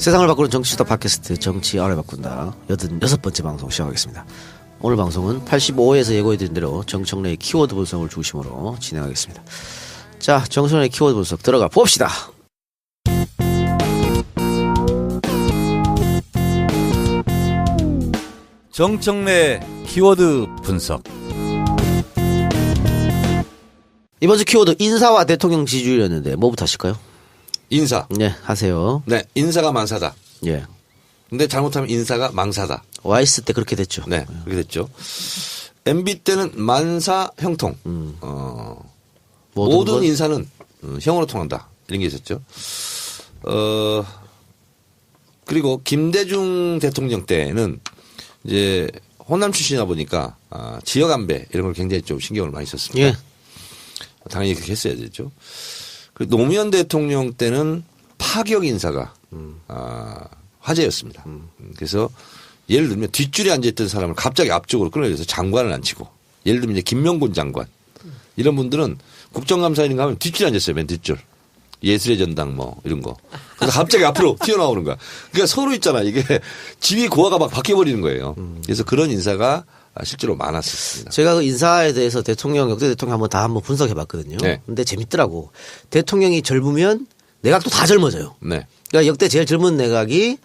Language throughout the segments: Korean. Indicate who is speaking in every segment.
Speaker 1: 세상을 바꾸는 정치수다 팟캐스트 정치 알을 바꾼다 86번째 방송 시작하겠습니다. 오늘 방송은 85회에서 예고해드린 대로 정청래의 키워드 분석을 중심으로 진행하겠습니다. 자, 정청래의 키워드 분석 들어가 봅시다.
Speaker 2: 정청래 키워드 분석.
Speaker 1: 이번 주 키워드 인사와 대통령 지지율이었는데 뭐부터 하실까요?
Speaker 3: 인사.
Speaker 1: 네, 하세요.
Speaker 3: 네, 인사가 만사다.
Speaker 1: 예.
Speaker 3: 근데 잘못하면 인사가 망사다.
Speaker 1: 와이스 때 그렇게 됐죠.
Speaker 3: 네, 그렇게 됐죠. MB 때는 만사 형통. 모든 인사는 형으로 통한다. 이런 게 있었죠. 그리고 김대중 대통령 때는 이제 호남 출신이다 보니까 지역 안배 이런 걸 굉장히 좀 신경을 많이 썼습니다.
Speaker 1: 예.
Speaker 3: 당연히 그렇게 했어야 되죠. 노무현 대통령 때는 파격 인사가 화제였습니다. 그래서 예를 들면 뒷줄에 앉아있던 사람을 갑자기 앞쪽으로 끌어내려서 장관을 앉히고, 예를 들면 이제 김명곤 장관 이런 분들은 국정감사인 가면 뒷줄에 앉았어요. 맨 뒷줄. 예술의 전당 뭐 이런 거. 그래서 갑자기 앞으로 튀어나오는 거야. 그러니까 서로 있잖아. 이게 지위 고하가 막 바뀌어버리는 거예요. 그래서 그런 인사가 실제로 많았었습니다.
Speaker 1: 제가 그 인사에 대해서 역대 대통령 한번 분석해 봤거든요.
Speaker 3: 네.
Speaker 1: 근데 재밌더라고. 대통령이 젊으면 내각도 다 젊어져요.
Speaker 3: 네.
Speaker 1: 그러니까 역대 제일 젊은 내각이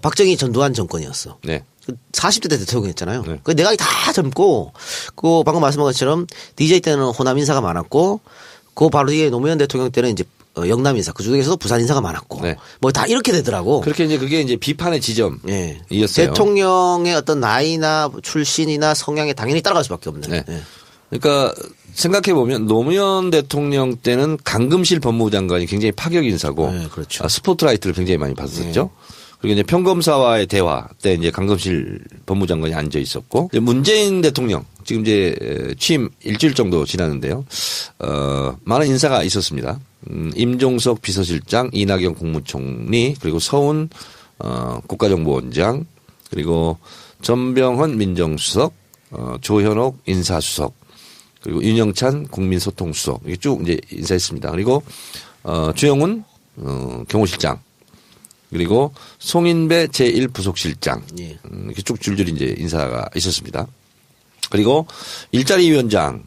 Speaker 1: 박정희 전두환 정권이었어.
Speaker 3: 네.
Speaker 1: 40대 때 대통령이었잖아요.
Speaker 3: 네.
Speaker 1: 그 내각이 다 젊고, 그 방금 말씀한 것처럼 DJ 때는 호남 인사가 많았고, 그 바로 뒤에 노무현 대통령 때는 이제 영남 인사, 그 중에서도 부산 인사가 많았고,
Speaker 3: 네.
Speaker 1: 뭐 다 이렇게 되더라고.
Speaker 3: 그렇게 이제 그게 이제 비판의 지점이었어요.
Speaker 1: 예. 대통령의 어떤 나이나 출신이나 성향에 당연히 따라갈 수밖에 없는.
Speaker 3: 네.
Speaker 1: 예.
Speaker 3: 그러니까 생각해 보면 노무현 대통령 때는 강금실 법무부 장관이 굉장히 파격 인사고,
Speaker 1: 네, 그렇죠.
Speaker 3: 스포트라이트를 굉장히 많이 받았었죠. 그리고 이제 평검사와의 대화 때 이제 강금실 법무장관이 앉아 있었고, 이제 문재인 대통령 지금 이제 취임 일주일 정도 지났는데요. 많은 인사가 있었습니다. 임종석 비서실장, 이낙연 국무총리, 그리고 서훈 국가정보원장, 그리고 전병헌 민정수석, 조현옥 인사수석, 그리고 윤영찬 국민소통수석 이게 쭉 이제 인사했습니다. 그리고 주영훈 경호실장, 그리고 송인배 제1부속실장 이렇게 쭉 줄줄이 이제 인사가 있었습니다. 그리고 일자리 위원장은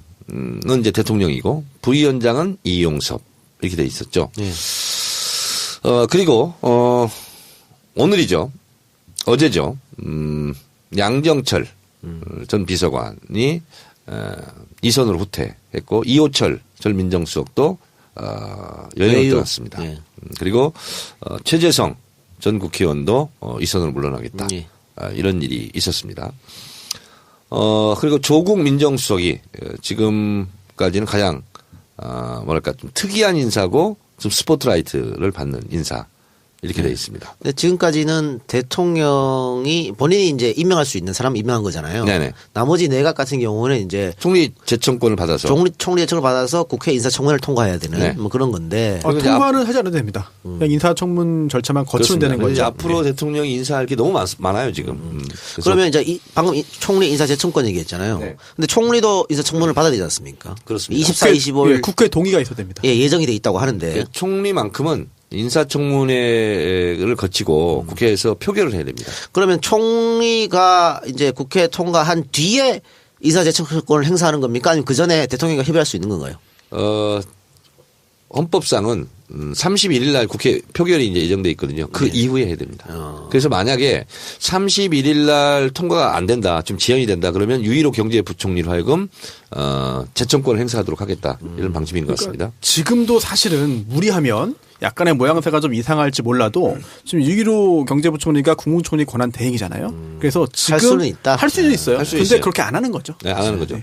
Speaker 3: 이제 대통령이고 부위원장은 이용섭 이렇게 돼 있었죠.
Speaker 1: 예.
Speaker 3: 그리고 오늘이죠. 어제죠. 양정철 전 비서관이 이선으로 후퇴했고 이호철 전 민정수석도 여행을 떠났습니다.
Speaker 1: 예.
Speaker 3: 그리고 최재성 전 국회의원도 이선으로 물러나겠다.
Speaker 1: 예.
Speaker 3: 이런 일이 있었습니다. 그리고 조국 민정수석이 지금까지는 가장 뭐랄까 좀 특이한 인사고 좀 스포트라이트를 받는 인사 이렇게 되어 있습니다.
Speaker 1: 근데 지금까지는 대통령이 본인이 이제 임명할 수 있는 사람 임명한 거잖아요.
Speaker 3: 네네.
Speaker 1: 나머지 내각 같은 경우는 이제
Speaker 3: 총리 제청권을 받아서
Speaker 1: 총리 제청을 받아서 국회 인사청문회를 통과해야 되는
Speaker 3: 네.
Speaker 1: 뭐 그런 건데.
Speaker 4: 통과는 하지 않아도 됩니다. 그냥 인사청문 절차만 거치면
Speaker 3: 그렇습니다.
Speaker 4: 되는 거죠.
Speaker 3: 앞으로 대통령이 인사할 게 너무 많아요 지금. 그래서
Speaker 1: 그러면 이제 방금 총리 인사 제청권 얘기했잖아요.
Speaker 3: 네.
Speaker 1: 근데 총리도 인사청문을 받아야 되지 않습니까?
Speaker 3: 그렇습니다.
Speaker 1: 24, 25일
Speaker 4: 국회 동의가 있어야 됩니다.
Speaker 1: 예정이 돼 있다고 하는데.
Speaker 3: 총리만큼은 인사청문회를 거치고 국회에서 표결을 해야 됩니다.
Speaker 1: 그러면 총리가 이제 국회 통과한 뒤에 인사제청권을 행사하는 겁니까? 아니면 그 전에 대통령과 협의할 수 있는 건가요?
Speaker 3: 헌법상은 31일 날 국회 표결이 이제 예정돼 있거든요. 그 이후에 해야 됩니다. 그래서 만약에 31일 날 통과가 안 된다, 좀 지연이 된다 그러면 유일호 경제부총리로 하여금 재청권을 행사하도록 하겠다 이런 방침인 것 같습니다.
Speaker 4: 지금도 사실은 무리하면 약간의 모양새가 좀 이상할지 몰라도 지금 유기로 경제부총리가 국무총리 권한 대행이잖아요. 그래서 지금
Speaker 1: 할 수는 있다.
Speaker 4: 할 수는 있어요.
Speaker 3: 할 수
Speaker 4: 근데
Speaker 3: 있어요.
Speaker 4: 그렇게 안 하는 거죠.
Speaker 3: 네, 안 하는 거죠.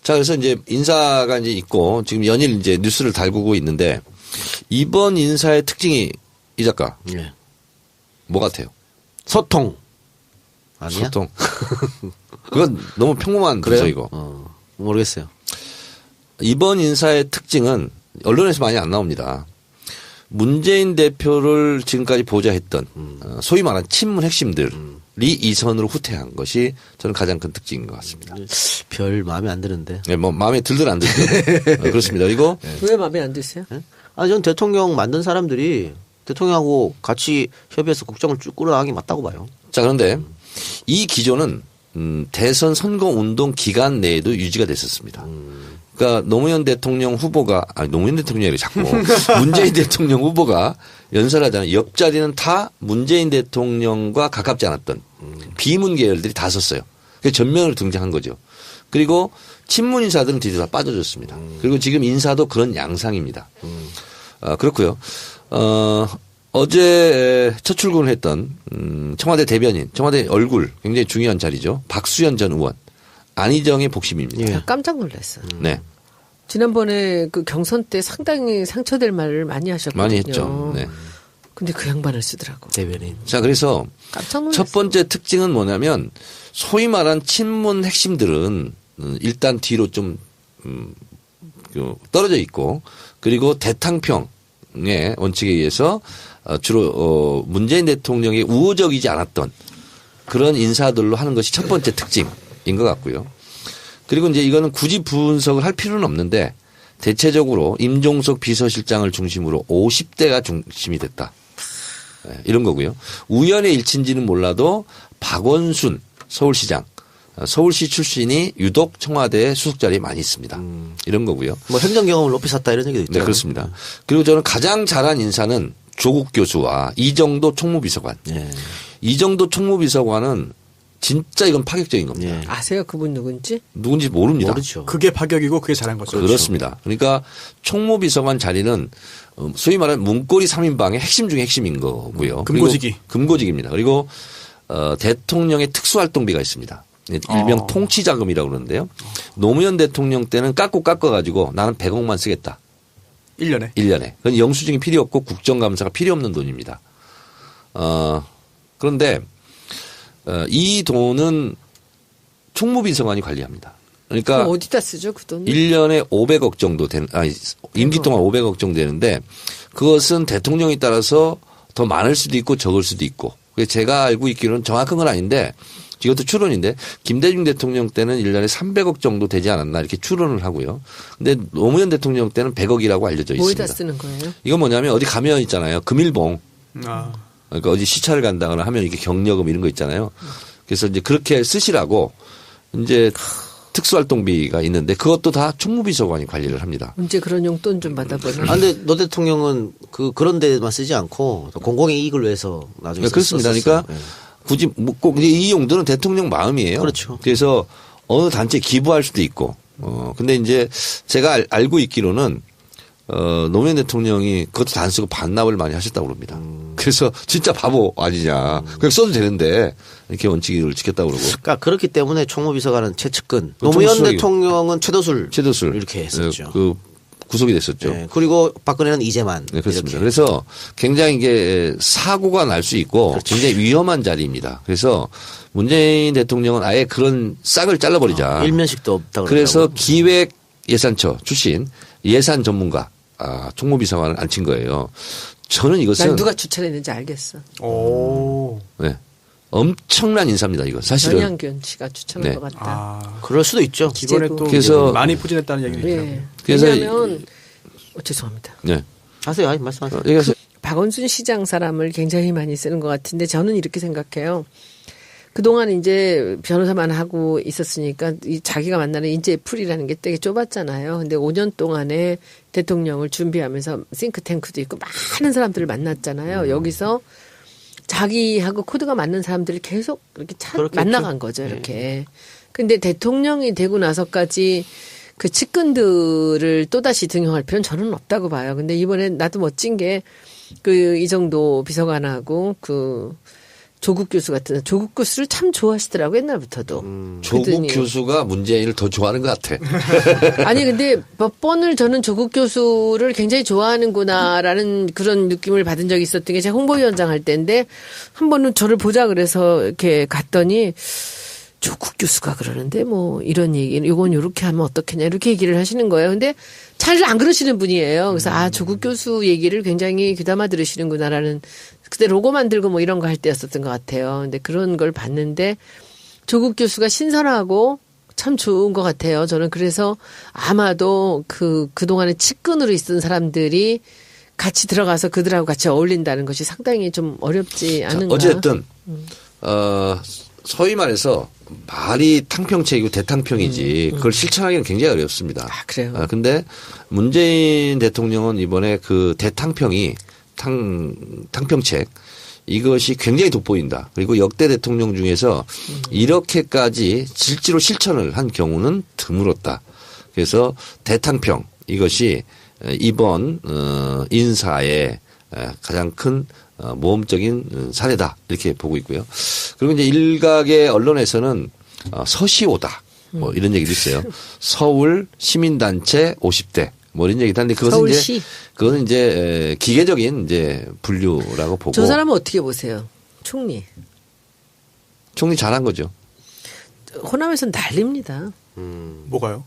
Speaker 3: 자, 그래서 이제 인사가 이제 있고 지금 연일 이제 뉴스를 달구고 있는데 이번 인사의 특징이 이 작가
Speaker 1: 예.
Speaker 3: 뭐 같아요?
Speaker 1: 소통. 아니야?
Speaker 3: 소통. 그건 너무 평범한 분석이고.
Speaker 1: 모르겠어요.
Speaker 3: 이번 인사의 특징은 언론에서 많이 안 나옵니다. 문재인 대표를 지금까지 보좌했던 소위 말하는 친문 핵심들이 이선으로 후퇴한 것이 저는 가장 큰 특징인 것 같습니다.
Speaker 1: 별 마음에 안 드는데.
Speaker 3: 네, 뭐 마음에 들든 안 들든 그렇습니다. 그리고
Speaker 5: 왜 마음에 안 드세요?
Speaker 1: 전 대통령 만든 사람들이 대통령하고 같이 협의해서 국정을 쭉 끌어나가는 게 맞다고 봐요.
Speaker 3: 자, 그런데 이 기조는 대선 선거 운동 기간 내에도 유지가 됐었습니다. 그러니까 노무현 대통령 후보가 노무현 대통령이 자꾸 문재인 대통령 후보가 연설하잖아요. 옆자리는 다 문재인 대통령과 가깝지 않았던 비문 계열들이 다 섰어요. 그래서 전면으로 등장한 거죠. 그리고 친문 인사들은 뒤로 다 빠져줬습니다. 그리고 지금 인사도 그런 양상입니다. 그렇고요. 어제 첫 출근을 했던 청와대 대변인, 청와대 얼굴 굉장히 중요한 자리죠. 박수현 전 의원, 안희정의 복심입니다.
Speaker 1: 예.
Speaker 5: 깜짝 놀랐어요.
Speaker 3: 네,
Speaker 5: 지난번에 그 경선 때 상당히 상처될 말을 많이 하셨거든요.
Speaker 3: 많이 했죠. 네.
Speaker 5: 근데 그 양반을 쓰더라고.
Speaker 1: 대변인.
Speaker 3: 자, 그래서
Speaker 5: 깜짝 놀랐어요.
Speaker 3: 첫 번째 특징은 뭐냐면 소위 말한 친문 핵심들은 일단 뒤로 좀 떨어져 있고 그리고 대탕평의 원칙에 의해서 주로 문재인 대통령이 우호적이지 않았던 그런 인사들로 하는 것이 첫 번째 특징인 것 같고요. 그리고 이제 이거는 굳이 분석을 할 필요는 없는데 대체적으로 임종석 비서실장을 중심으로 50대가 중심이 됐다. 네, 이런 거고요. 우연의 일치인지는 몰라도 박원순 서울시장, 서울시 출신이 유독 청와대에 수석 자리에 많이 있습니다. 이런 거고요.
Speaker 1: 뭐 행정 경험을 높이 샀다 이런 얘기도 있죠.
Speaker 3: 네, 그렇습니다. 그리고 저는 가장 잘한 인사는 조국 교수와 이정도 총무비서관.
Speaker 1: 예.
Speaker 3: 이정도 총무비서관은 진짜 이건 파격적인 겁니다.
Speaker 1: 예.
Speaker 5: 아세요? 그분 누군지?
Speaker 3: 누군지 모릅니다.
Speaker 1: 모르죠.
Speaker 4: 그게 파격이고 그게 잘한 거죠.
Speaker 3: 그렇습니다. 그러니까 총무비서관 자리는 소위 말하는 문고리 3인방의 핵심 중에 핵심인 거고요.
Speaker 4: 금고지기.
Speaker 3: 그리고 금고지기입니다. 그리고 대통령의 특수활동비가 있습니다. 일명 통치자금이라고 그러는데요. 노무현 대통령 때는 깎아가지고 나는 100억만 쓰겠다.
Speaker 4: 1년에.
Speaker 3: 1년에. 그건 영수증이 필요 없고 국정감사가 필요 없는 돈입니다. 그런데 이 돈은 총무비서관이 관리합니다. 그러니까
Speaker 5: 그럼 어디다 쓰죠, 그 돈은?
Speaker 3: 1년에 500억 정도 되는, 임기 동안 500억 정도 되는데 그것은 대통령에 따라서 더 많을 수도 있고 적을 수도 있고. 그래서 제가 알고 있기로는 정확한 건 아닌데 이것도 추론인데 김대중 대통령 때는 1년에 300억 정도 되지 않았나 이렇게 추론을 하고요. 근데 노무현 대통령 때는 100억이라고 알려져 있습니다.
Speaker 5: 뭐에다 쓰는 거예요?
Speaker 3: 이건 뭐냐면 어디 가면 있잖아요. 금일봉.
Speaker 4: 아.
Speaker 3: 그러니까 어디 시차를 간다거나 하면 이렇게 경력금 이런 거 있잖아요. 그래서 이제 그렇게 쓰시라고 이제 특수활동비가 있는데 그것도 다 총무비서관이 관리를 합니다.
Speaker 5: 언제 그런 용돈 좀 받아보나?
Speaker 1: 아, 근데 노 대통령은 그런 데만 쓰지 않고 공공의 이익을 위해서 나중에
Speaker 3: 그렇습니다.
Speaker 1: 썼었어요.
Speaker 3: 그러니까
Speaker 1: 예.
Speaker 3: 굳이 꼭 이 용도는 대통령 마음이에요.
Speaker 1: 그렇죠.
Speaker 3: 그래서 어느 단체에 기부할 수도 있고. 근데 이제 제가 알고 있기로는 노무현 대통령이 그것도 다 안 쓰고 반납을 많이 하셨다고 그럽니다. 그래서 진짜 바보 아니냐. 그냥 써도 되는데 이렇게 원칙을 지켰다고 그러고.
Speaker 1: 그러니까 그렇기 때문에 총무비서관은 최측근,
Speaker 3: 그
Speaker 1: 노무현
Speaker 3: 총수석이-
Speaker 1: 대통령은 최도술
Speaker 3: 네,
Speaker 1: 이렇게 했었죠.
Speaker 3: 그 구속이 됐었죠.
Speaker 1: 예. 그리고 박근혜는 이재만.
Speaker 3: 네, 그렇습니다.
Speaker 1: 이렇게.
Speaker 3: 그래서 굉장히 이게 사고가 날 수 있고 굉장히 위험한 자리입니다. 그래서 문재인 대통령은 아예 그런 싹을 잘라버리자.
Speaker 1: 일면식도 없다고
Speaker 3: 그래서
Speaker 1: 그러더라고요.
Speaker 3: 기획예산처 출신 예산 전문가 총무비서관을 앉힌 거예요. 저는 이것은
Speaker 5: 난 누가 추천했는지 알겠어.
Speaker 4: 오.
Speaker 3: 네, 엄청난 인사입니다. 이거 사실은.
Speaker 5: 전향균 씨가 추천한
Speaker 3: 네.
Speaker 5: 것 같다.
Speaker 4: 아.
Speaker 1: 그럴 수도 있죠.
Speaker 4: 이번에 또
Speaker 3: 그래서-
Speaker 4: 많이 포진했다는 얘기도 있더라고요.
Speaker 5: 예.
Speaker 3: 그래서
Speaker 5: 왜냐하면 죄송합니다.
Speaker 3: 네.
Speaker 1: 하세요. 아니, 말씀하세요.
Speaker 3: 그래서
Speaker 5: 박원순 시장 사람을 굉장히 많이 쓰는 것 같은데 저는 이렇게 생각해요. 그동안 이제 변호사만 하고 있었으니까 이 자기가 만나는 인재 풀이라는 게 되게 좁았잖아요. 근데 5년 동안에 대통령을 준비하면서 싱크탱크도 있고 많은 사람들을 만났잖아요. 여기서 자기하고 코드가 맞는 사람들을 계속 이렇게
Speaker 1: 그렇겠죠.
Speaker 5: 만나간 거죠. 이렇게. 근데 대통령이 되고 나서까지 그 측근들을 또다시 등용할 필요는 저는 없다고 봐요. 근데 이번에 나도 멋진 게 그 이정도 비서관하고 그 조국 교수 같은 조국 교수를 참 좋아하시더라고 옛날부터도.
Speaker 3: 조국
Speaker 5: 그러더니
Speaker 3: 교수가 문재인을 더 좋아하는 것 같아.
Speaker 5: 아니 근데 몇 번을 저는 조국 교수를 굉장히 좋아하는구나라는 그런 느낌을 받은 적이 있었던 게 제가 홍보위원장 할 때인데 한 번은 저를 보자 그래서 이렇게 갔더니 조국 교수가 그러는데 뭐 이런 얘기 이건 이렇게 하면 어떻겠냐 이렇게 얘기를 하시는 거예요. 근데 잘 안 그러시는 분이에요. 그래서 아 조국 교수 얘기를 굉장히 귀담아 들으시는구나라는 그때 로고 만들고 뭐 이런 거 할 때였었던 것 같아요. 근데 그런 걸 봤는데 조국 교수가 신선하고 참 좋은 것 같아요. 저는 그래서 아마도 그동안에 측근으로 있던 사람들이 같이 들어가서 그들하고 같이 어울린다는 것이 상당히 좀 어렵지
Speaker 3: 자,
Speaker 5: 않은가.
Speaker 3: 어쨌든 소위 말해서 말이 탕평책이고 대탕평이지 그걸 실천하기는 굉장히 어렵습니다.
Speaker 5: 아, 그래요?
Speaker 3: 근데 문재인 대통령은 이번에 그 대탕평이 탕평책 이것이 굉장히 돋보인다. 그리고 역대 대통령 중에서 이렇게까지 실제로 실천을 한 경우는 드물었다. 그래서 대탕평 이것이 이번 인사의 가장 큰 모험적인 사례다 이렇게 보고 있고요. 그리고 이제 일각의 언론에서는 서시오다 뭐 이런 얘기도 있어요. 서울 시민단체 50대 뭐 이런 얘기도 하는데
Speaker 5: 서울시?
Speaker 3: 그거는 이제 기계적인 이제 분류라고 보고.
Speaker 5: 저 사람은 어떻게 보세요? 총리.
Speaker 3: 총리 잘한 거죠.
Speaker 5: 호남에서는 난립니다.
Speaker 4: 뭐가요?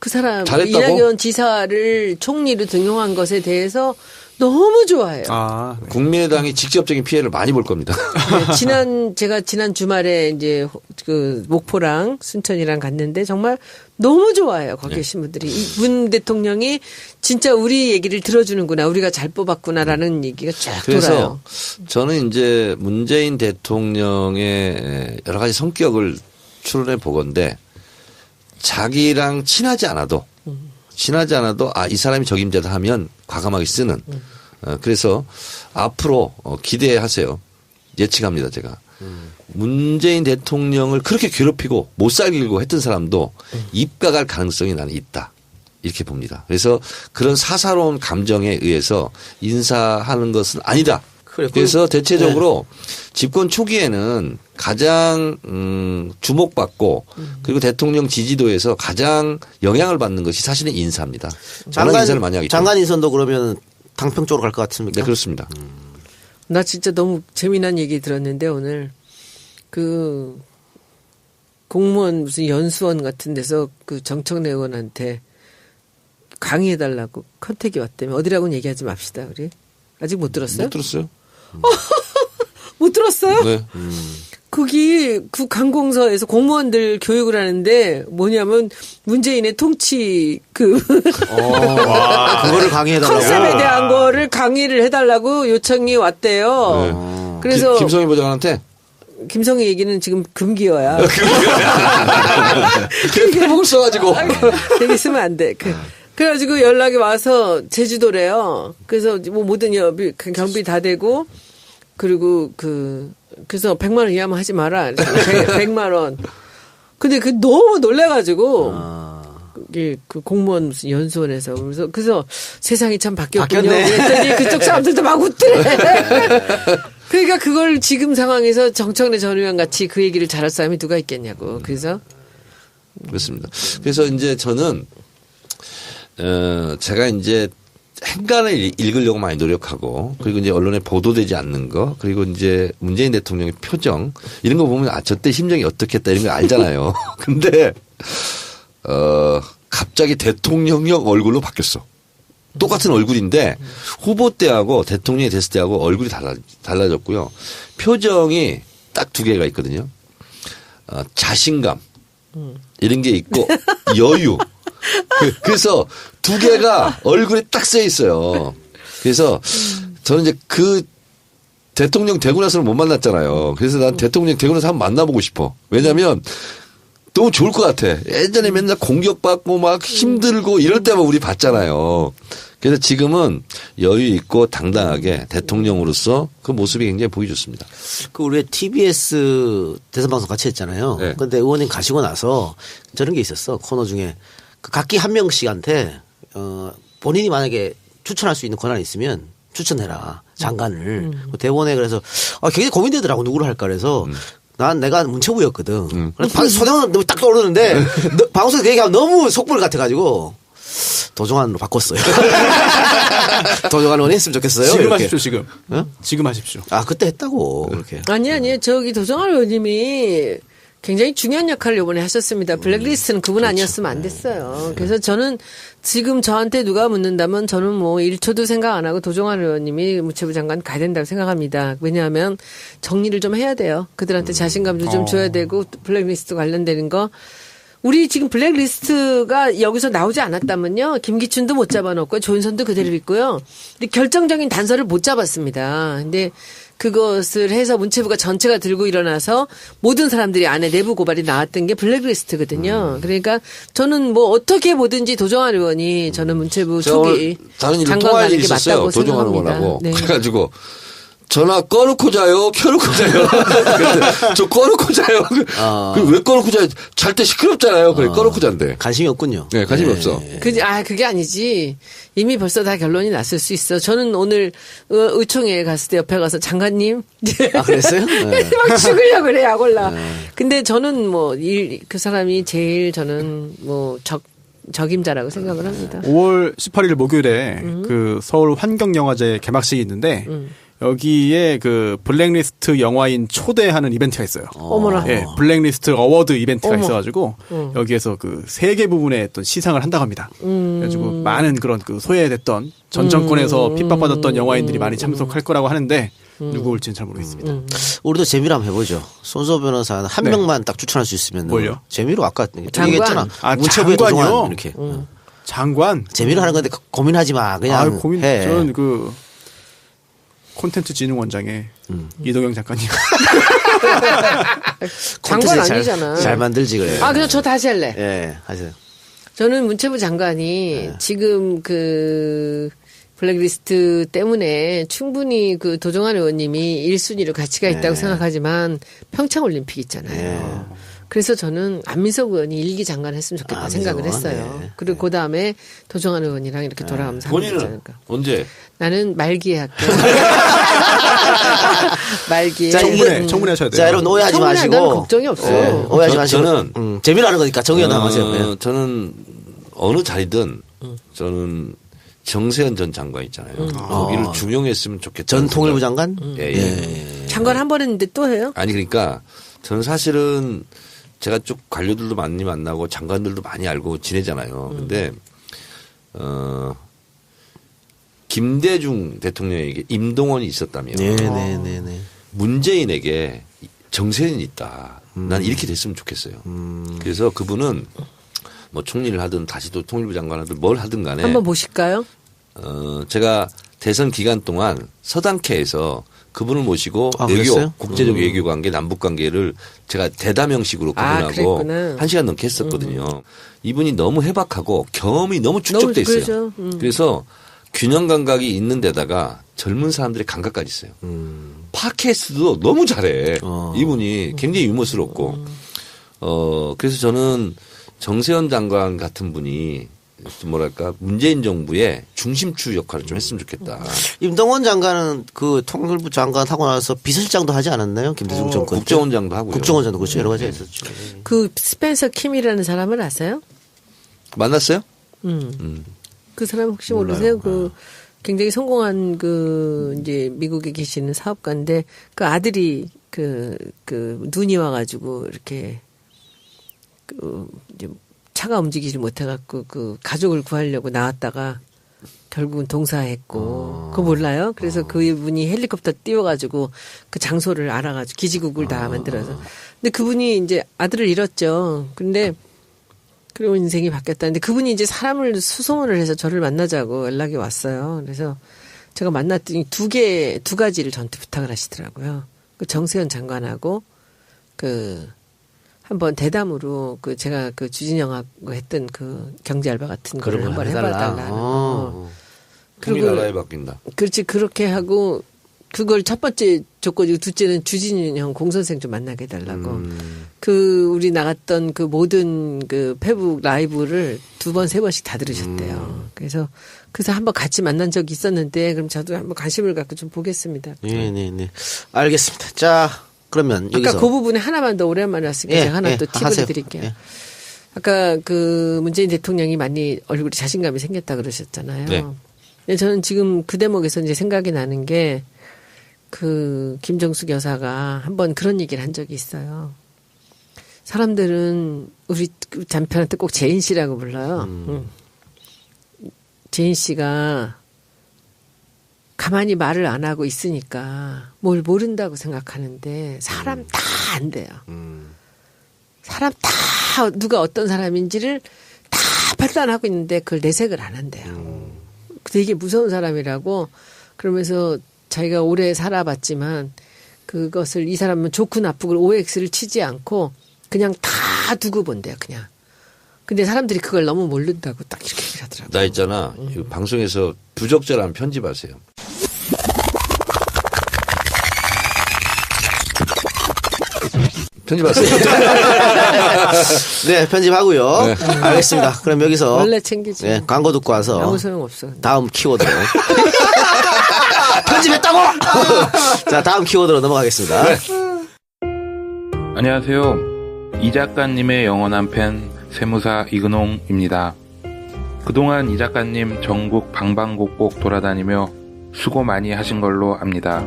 Speaker 5: 그 사람
Speaker 3: 잘했다고?
Speaker 5: 이낙연 지사를 총리로 등용한 것에 대해서 너무 좋아해요.
Speaker 4: 아, 네.
Speaker 3: 국민의당이 직접적인 피해를 많이 볼 겁니다.
Speaker 5: 네, 제가 지난 주말에 이제 그 목포랑 순천이랑 갔는데 정말 너무 좋아해요. 거기 계신 분들이. 문 대통령이 진짜 우리 얘기를 들어주는구나. 우리가 잘 뽑았구나라는 얘기가 쫙
Speaker 3: 그래서
Speaker 5: 돌아요.
Speaker 3: 저는 이제 문재인 대통령의 여러 가지 성격을 추론해 보건데 자기랑 친하지 않아도 이 사람이 적임자다 하면 과감하게 쓰는 그래서 앞으로 기대하세요. 예측합니다 제가. 문재인 대통령을 그렇게 괴롭히고 못 살리고 했던 사람도 입각할 가능성이 나는 있다. 이렇게 봅니다. 그래서 그런 사사로운 감정에 의해서 인사하는 것은 아니다. 그래서 대체적으로 집권 초기에는 가장 주목받고 그리고 대통령 지지도에서 가장 영향을 받는 것이 사실은 인사입니다. 저는 인사를 많이 하겠죠.
Speaker 1: 장관 인선도 그러면 당평 쪽으로 갈 것 같습니까?
Speaker 3: 네, 그렇습니다.
Speaker 5: 나 진짜 너무 재미난 얘기 들었는데 오늘 그 공무원 무슨 연수원 같은 데서 그 정청래 의원한테 강의해달라고 컨택이 왔다며. 어디라고는 얘기하지 맙시다 우리. 아직 못 들었어요?
Speaker 3: 못 들었어요?
Speaker 5: 못 들었어요?
Speaker 3: 네.
Speaker 5: 거기 그 관공서에서 공무원들 교육을 하는데 뭐냐면 문재인의 통치 그
Speaker 1: 그거를 강의해달라고.
Speaker 5: 컨셉에 대한 거를 강의를 해달라고 요청이 왔대요. 그래서
Speaker 3: 김성희 부장한테
Speaker 5: 김성희 얘기는 지금 금기어야.
Speaker 3: 페북을 써가지고.
Speaker 5: 여기 쓰면 안 돼. 그래가지고 연락이 와서 제주도래요. 그래서 뭐 모든 경비 다 되고 그리고 그래서 100만 원 이하만 하지 마라. 100만 원. 근데 너무 놀래가지고 그 공무원 무슨 연수원에서 그래서 세상이 참 바뀌었군요.
Speaker 1: 바뀌었네.
Speaker 5: 그랬더니 그쪽 사람들도 막 웃더래. 그러니까 그걸 지금 상황에서 정청래 전 의원 같이 그 얘기를 잘할 사람이 누가 있겠냐고. 그래서
Speaker 3: 그렇습니다. 그래서 이제 저는 제가 이제 행간을 읽으려고 많이 노력하고 그리고 이제 언론에 보도되지 않는 거 그리고 이제 문재인 대통령의 표정 이런 거 보면 저 때 심정이 어떻겠다 이런 거 알잖아요. 근데 갑자기 대통령형 얼굴로 바뀌었어. 똑같은 얼굴인데 후보 때하고 대통령이 됐을 때하고 얼굴이 달라졌고요. 표정이 딱 두 개가 있거든요. 자신감 이런 게 있고 여유. 그래서 두 개가 얼굴에 딱 쓰여 있어요. 그래서 저는 이제 그 대통령 되고 나서는 못 만났잖아요. 그래서 난 대통령 되고 나서 한번 만나보고 싶어. 왜냐면 너무 좋을 것 같아. 예전에 맨날 공격받고 막 힘들고 이럴 때만 우리 봤잖아요. 그래서 지금은 여유 있고 당당하게 대통령으로서 그 모습이 굉장히 보기 좋습니다.
Speaker 1: 그 우리 TBS 대선 방송 같이 했잖아요.
Speaker 3: 네.
Speaker 1: 근데 의원님 가시고 나서 저런 게 있었어. 코너 중에 그 각기 한 명씩한테 본인이 만약에 추천할 수 있는 권한이 있으면 추천해라 장관을. 대본에 그래서 굉장히 고민되더라고 누구를 할까 그래서. 난 내가 문체부였거든. 그래서 소장은 너무 딱 떠오르는데 방송에서 그 얘기하면 너무 속물 같아가지고 도종환으로 바꿨어요. 도종환 의원이 했으면 좋겠어요.
Speaker 4: 지금
Speaker 1: 이렇게.
Speaker 4: 하십시오, 지금. 지금 하십시오.
Speaker 1: 그때 했다고 그렇게.
Speaker 5: 아니 저기 도정환 의원님이 굉장히 중요한 역할을 이번에 하셨습니다. 블랙리스트는 그분 아니었으면 안 됐어요. 그래서 저는 지금 저한테 누가 묻는다면 저는 뭐 1초도 생각 안 하고 도정환 의원님이 문체부 장관 가야 된다고 생각합니다. 왜냐하면 정리를 좀 해야 돼요. 그들한테 자신감도 좀 줘야 되고 블랙리스트 관련되는 거 우리 지금 블랙리스트가 여기서 나오지 않았다면요. 김기춘도 못 잡아놓고 조윤선도 그대로 있고요. 근데 결정적인 단서를 못 잡았습니다. 근데 그것을 해서 문체부가 전체가 들고 일어나서 모든 사람들이 안에 내부 고발이 나왔던 게 블랙리스트거든요. 그러니까 저는 뭐 어떻게 보든지 도정환 의원이 저는 문체부 초기
Speaker 3: 다른 일을
Speaker 5: 장관
Speaker 3: 통할
Speaker 5: 가는
Speaker 3: 일이
Speaker 5: 게
Speaker 3: 있었어요.
Speaker 5: 맞다고
Speaker 3: 도정환
Speaker 5: 생각합니다.
Speaker 3: 의원하고.
Speaker 5: 네.
Speaker 3: 그래가지고 전화 꺼놓고 자요, 켜놓고 자요. 그래서 저 꺼놓고 자요. 그리고 왜 꺼놓고 자요? 잘 때 시끄럽잖아요. 그래 꺼놓고 잔대.
Speaker 1: 관심이 없군요.
Speaker 3: 네, 관심이 없어.
Speaker 5: 그게 아니지. 이미 벌써 다 결론이 났을 수 있어. 저는 오늘 의총회에 갔을 때 옆에 가서 장관님.
Speaker 1: 아, 그랬어요? 네.
Speaker 5: 막 죽으려고 그래, 약올라. 근데 저는 뭐, 그 사람이 제일 저는 뭐, 적임자라고 생각을 합니다.
Speaker 4: 5월 18일 목요일에 그 서울 환경영화제 개막식이 있는데 여기에 그 블랙리스트 영화인 초대하는 이벤트가 있어요.
Speaker 5: 어머나.
Speaker 4: 예, 블랙리스트 어워드 이벤트가
Speaker 5: 어머.
Speaker 4: 있어가지고 여기에서 그 세 개 부분의 어떤 시상을 한다고 합니다. 그래가지고 많은 그런 그 소외됐던 전 정권에서 핍박받았던 영화인들이 많이 참석할 거라고 하는데 누구 올지는 잘 모르겠습니다.
Speaker 1: 우리도 재미로 한번 해보죠. 손소 변호사 한
Speaker 4: 네.
Speaker 1: 명만 딱 추천할 수 있으면.
Speaker 4: 뭘요?
Speaker 1: 재미로 아까
Speaker 5: 장관.
Speaker 1: 얘기했잖아.
Speaker 4: 아,
Speaker 1: 문체부에
Speaker 4: 장관이요?
Speaker 1: 도정환 이렇게.
Speaker 4: 장관.
Speaker 1: 재미로 하는 건데 고민하지 마. 그냥
Speaker 4: 고민.
Speaker 1: 해.
Speaker 4: 저는 그 콘텐츠 진흥원장의 이도경 작가님.
Speaker 5: 장관
Speaker 1: 콘텐츠
Speaker 5: 아니잖아.
Speaker 1: 잘 만들지 그래.
Speaker 5: 아, 그냥 저 다시 할래.
Speaker 1: 예, 하세요.
Speaker 5: 저는 문체부 장관이 지금 그 블랙리스트 때문에 충분히 그 도정환 의원님이 1순위로 가치가 있다고 생각하지만 평창올림픽 있잖아요. 그래서 저는 안민석 의원이 1기 장관 했으면 좋겠다
Speaker 1: 안민석
Speaker 5: 생각을
Speaker 1: 의원?
Speaker 5: 했어요.
Speaker 1: 네.
Speaker 5: 그리고 그 다음에 도정환 의원이랑 이렇게 돌아가면서 하면 되지
Speaker 3: 본인은
Speaker 5: 않을까.
Speaker 3: 언제?
Speaker 5: 나는 말기에 할게. 말기에.
Speaker 1: 자, 이게-
Speaker 4: 청문회 하셔야 돼요.
Speaker 1: 자, 여러분 오해하지
Speaker 5: 청문회
Speaker 1: 마시고.
Speaker 5: 나는 걱정이 없어.
Speaker 1: 예, 오해하지
Speaker 3: 저-
Speaker 1: 마시고.
Speaker 3: 저는-
Speaker 1: 재미로 하는 거니까 정의연 나가세요. 예.
Speaker 3: 저는 어느 자리든 저는 정세현 전 장관 있잖아요. 거기를 중용했으면 좋겠다.
Speaker 1: 전 통일부 장관?
Speaker 3: 예, 예.
Speaker 5: 장관 한 번 했는데 또 해요?
Speaker 3: 아니 그러니까 저는 사실은 제가 쭉 관료들도 많이 만나고 장관들도 많이 알고 지내잖아요. 근데 김대중 대통령에게 임동원이 있었다면
Speaker 1: 네네네네.
Speaker 3: 문재인에게 정세현이 있다. 난 이렇게 됐으면 좋겠어요. 그래서 그분은 뭐 총리를 하든 다시 또 통일부 장관 하든 뭘 하든 간에
Speaker 5: 한번 보실까요?
Speaker 3: 제가 대선 기간 동안 서당회에서 그분을 모시고
Speaker 1: 아,
Speaker 3: 외교,
Speaker 1: 그랬어요?
Speaker 3: 국제적 외교 관계, 남북 관계를 제가 대담 형식으로
Speaker 5: 아,
Speaker 3: 그분하고
Speaker 5: 그랬구나.
Speaker 3: 1시간 넘게 했었거든요. 이분이 너무 해박하고 경험이 너무 축적돼 있어요.
Speaker 5: 그러죠.
Speaker 3: 그래서 균형 감각이 있는 데다가 젊은 사람들의 감각까지 있어요. 팟캐스트도 너무 잘해. 이분이 굉장히 유머스럽고. 그래서 저는 정세현 장관 같은 분이 뭐랄까 문재인 정부의 중심축 역할을 좀 했으면 좋겠다.
Speaker 1: 임동원 장관은 그 통일부 장관 하고 나서 비서실장도 하지 않았나요? 김대중 정권 때?
Speaker 3: 국정원장도 하고요.
Speaker 1: 국정원장도 그렇죠. 여러 가지 했었죠.
Speaker 5: 그 스펜서 킴이라는 사람을 아세요?
Speaker 3: 만났어요?
Speaker 5: 그 사람 혹시 모르세요? 그 굉장히 성공한 그 이제 미국에 계시는 사업가인데 그 아들이 그 눈이 와가지고 이렇게 그 이제 차가 움직이지 못해갖고 그 가족을 구하려고 나왔다가 결국은 동사했고 그거 몰라요? 그래서 그분이 헬리콥터 띄워가지고 그 장소를 알아가지고 기지국을 다 만들어서 근데 그분이 이제 아들을 잃었죠. 근데 그리고 인생이 바뀌었다는데 그분이 이제 사람을 수소문을 해서 저를 만나자고 연락이 왔어요. 그래서 제가 만났더니 두 가지를 저한테 부탁을 하시더라고요. 그 정세현 장관하고 그 한번 대담으로 그 제가 그 주진영하고 했던 그 경제 알바 같은 거를
Speaker 1: 그런 걸
Speaker 5: 한번 해봐달라는 거.
Speaker 3: 꿈이 나라에 바뀐다.
Speaker 5: 그렇지 그렇게 하고 그걸 첫 번째 조건이고 둘째는 주진영 공선생 좀 만나게 해달라고. 그 우리 나갔던 그 모든 그 페북 라이브를 2번, 3번씩 다 들으셨대요. 그래서 한번 같이 만난 적이 있었는데 그럼 저도 한번 관심을 갖고 좀 보겠습니다.
Speaker 1: 네네네. 알겠습니다. 자, 그러면 여기서
Speaker 5: 아까 그 부분에 하나만 더 오랜만에 왔으니까
Speaker 1: 예,
Speaker 5: 제가 하나
Speaker 1: 예,
Speaker 5: 또 팁을
Speaker 1: 하세요.
Speaker 5: 드릴게요.
Speaker 1: 예.
Speaker 5: 아까 그 문재인 대통령이 많이 얼굴에 자신감이 생겼다 그러셨잖아요.
Speaker 3: 네.
Speaker 5: 근데 저는 지금 그 대목에서 이제 생각이 나는 게 그 김정숙 여사가 한번 그런 얘기를 한 적이 있어요. 사람들은 우리 남편한테 꼭 재인 씨라고 불러요. 재인 씨가 가만히 말을 안 하고 있으니까 뭘 모른다고 생각하는데 사람 다 안 돼요. 사람 다 누가 어떤 사람인지를 다 판단하고 있는데 그걸 내색을 안 한대요. 되게 무서운 사람이라고 그러면서 자기가 오래 살아봤지만 그것을 이 사람은 좋고 나쁘고 OX를 치지 않고 그냥 다 두고 본대요. 그냥. 근데 사람들이 그걸 너무 모른다고 딱 이렇게 얘기를 하더라고요.
Speaker 3: 나 있잖아. 이 방송에서 부적절한 편집하세요. 편집하세요.
Speaker 1: 네, 편집하고요. 알겠습니다. 그럼 여기서
Speaker 5: 원래 챙기지.
Speaker 1: 네, 광고 듣고 와서
Speaker 5: 아무 소용없어.
Speaker 1: 다음 키워드로 편집했다고. 자, 다음 키워드로 넘어가겠습니다.
Speaker 6: 안녕하세요. 이 작가님의 영원한 팬 세무사 이근홍입니다. 그동안 이 작가님 전국 방방곡곡 돌아다니며 수고 많이 하신 걸로 압니다.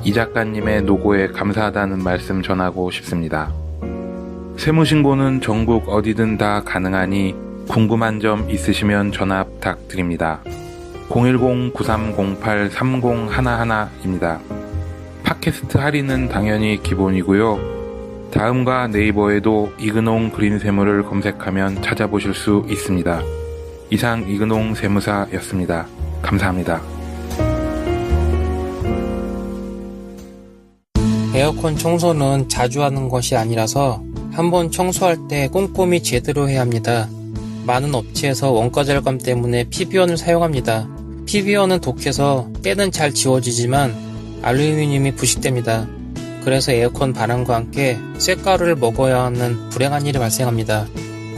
Speaker 6: 이 작가님의 노고에 감사하다는 말씀 전하고 싶습니다. 세무신고는 전국 어디든 다 가능하니 궁금한 점 있으시면 전화 부탁드립니다. 010-9308-3011입니다. 팟캐스트 할인은 당연히 기본이고요. 다음과 네이버에도 이근홍 그린세무를 검색하면 찾아보실 수 있습니다. 이상 이근홍 세무사였습니다. 감사합니다.
Speaker 7: 에어컨 청소는 자주 하는 것이 아니라서 한번 청소할 때 꼼꼼히 제대로 해야 합니다. 많은 업체에서 원가 절감 때문에 PB원을 사용합니다. PB원은 독해서 때는 잘 지워지지만 알루미늄이 부식됩니다. 그래서 에어컨 바람과 함께 쇳가루를 먹어야 하는 불행한 일이 발생합니다.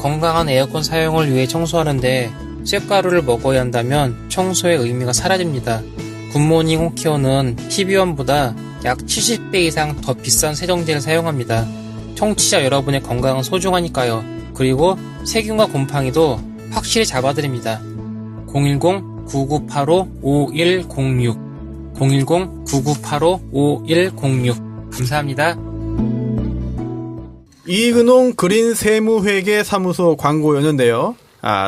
Speaker 7: 건강한 에어컨 사용을 위해 청소하는데 쇳가루를 먹어야 한다면 청소의 의미가 사라집니다. 굿모닝 홈케어는 PB원보다 약 70배 이상 더 비싼 세정제를 사용합니다. 청취자 여러분의 건강은 소중하니까요. 그리고 세균과 곰팡이도 확실히 잡아드립니다. 010-9985-5106 010-9985-5106 감사합니다.
Speaker 4: 이근홍 그린 세무회계 사무소 광고였는데요.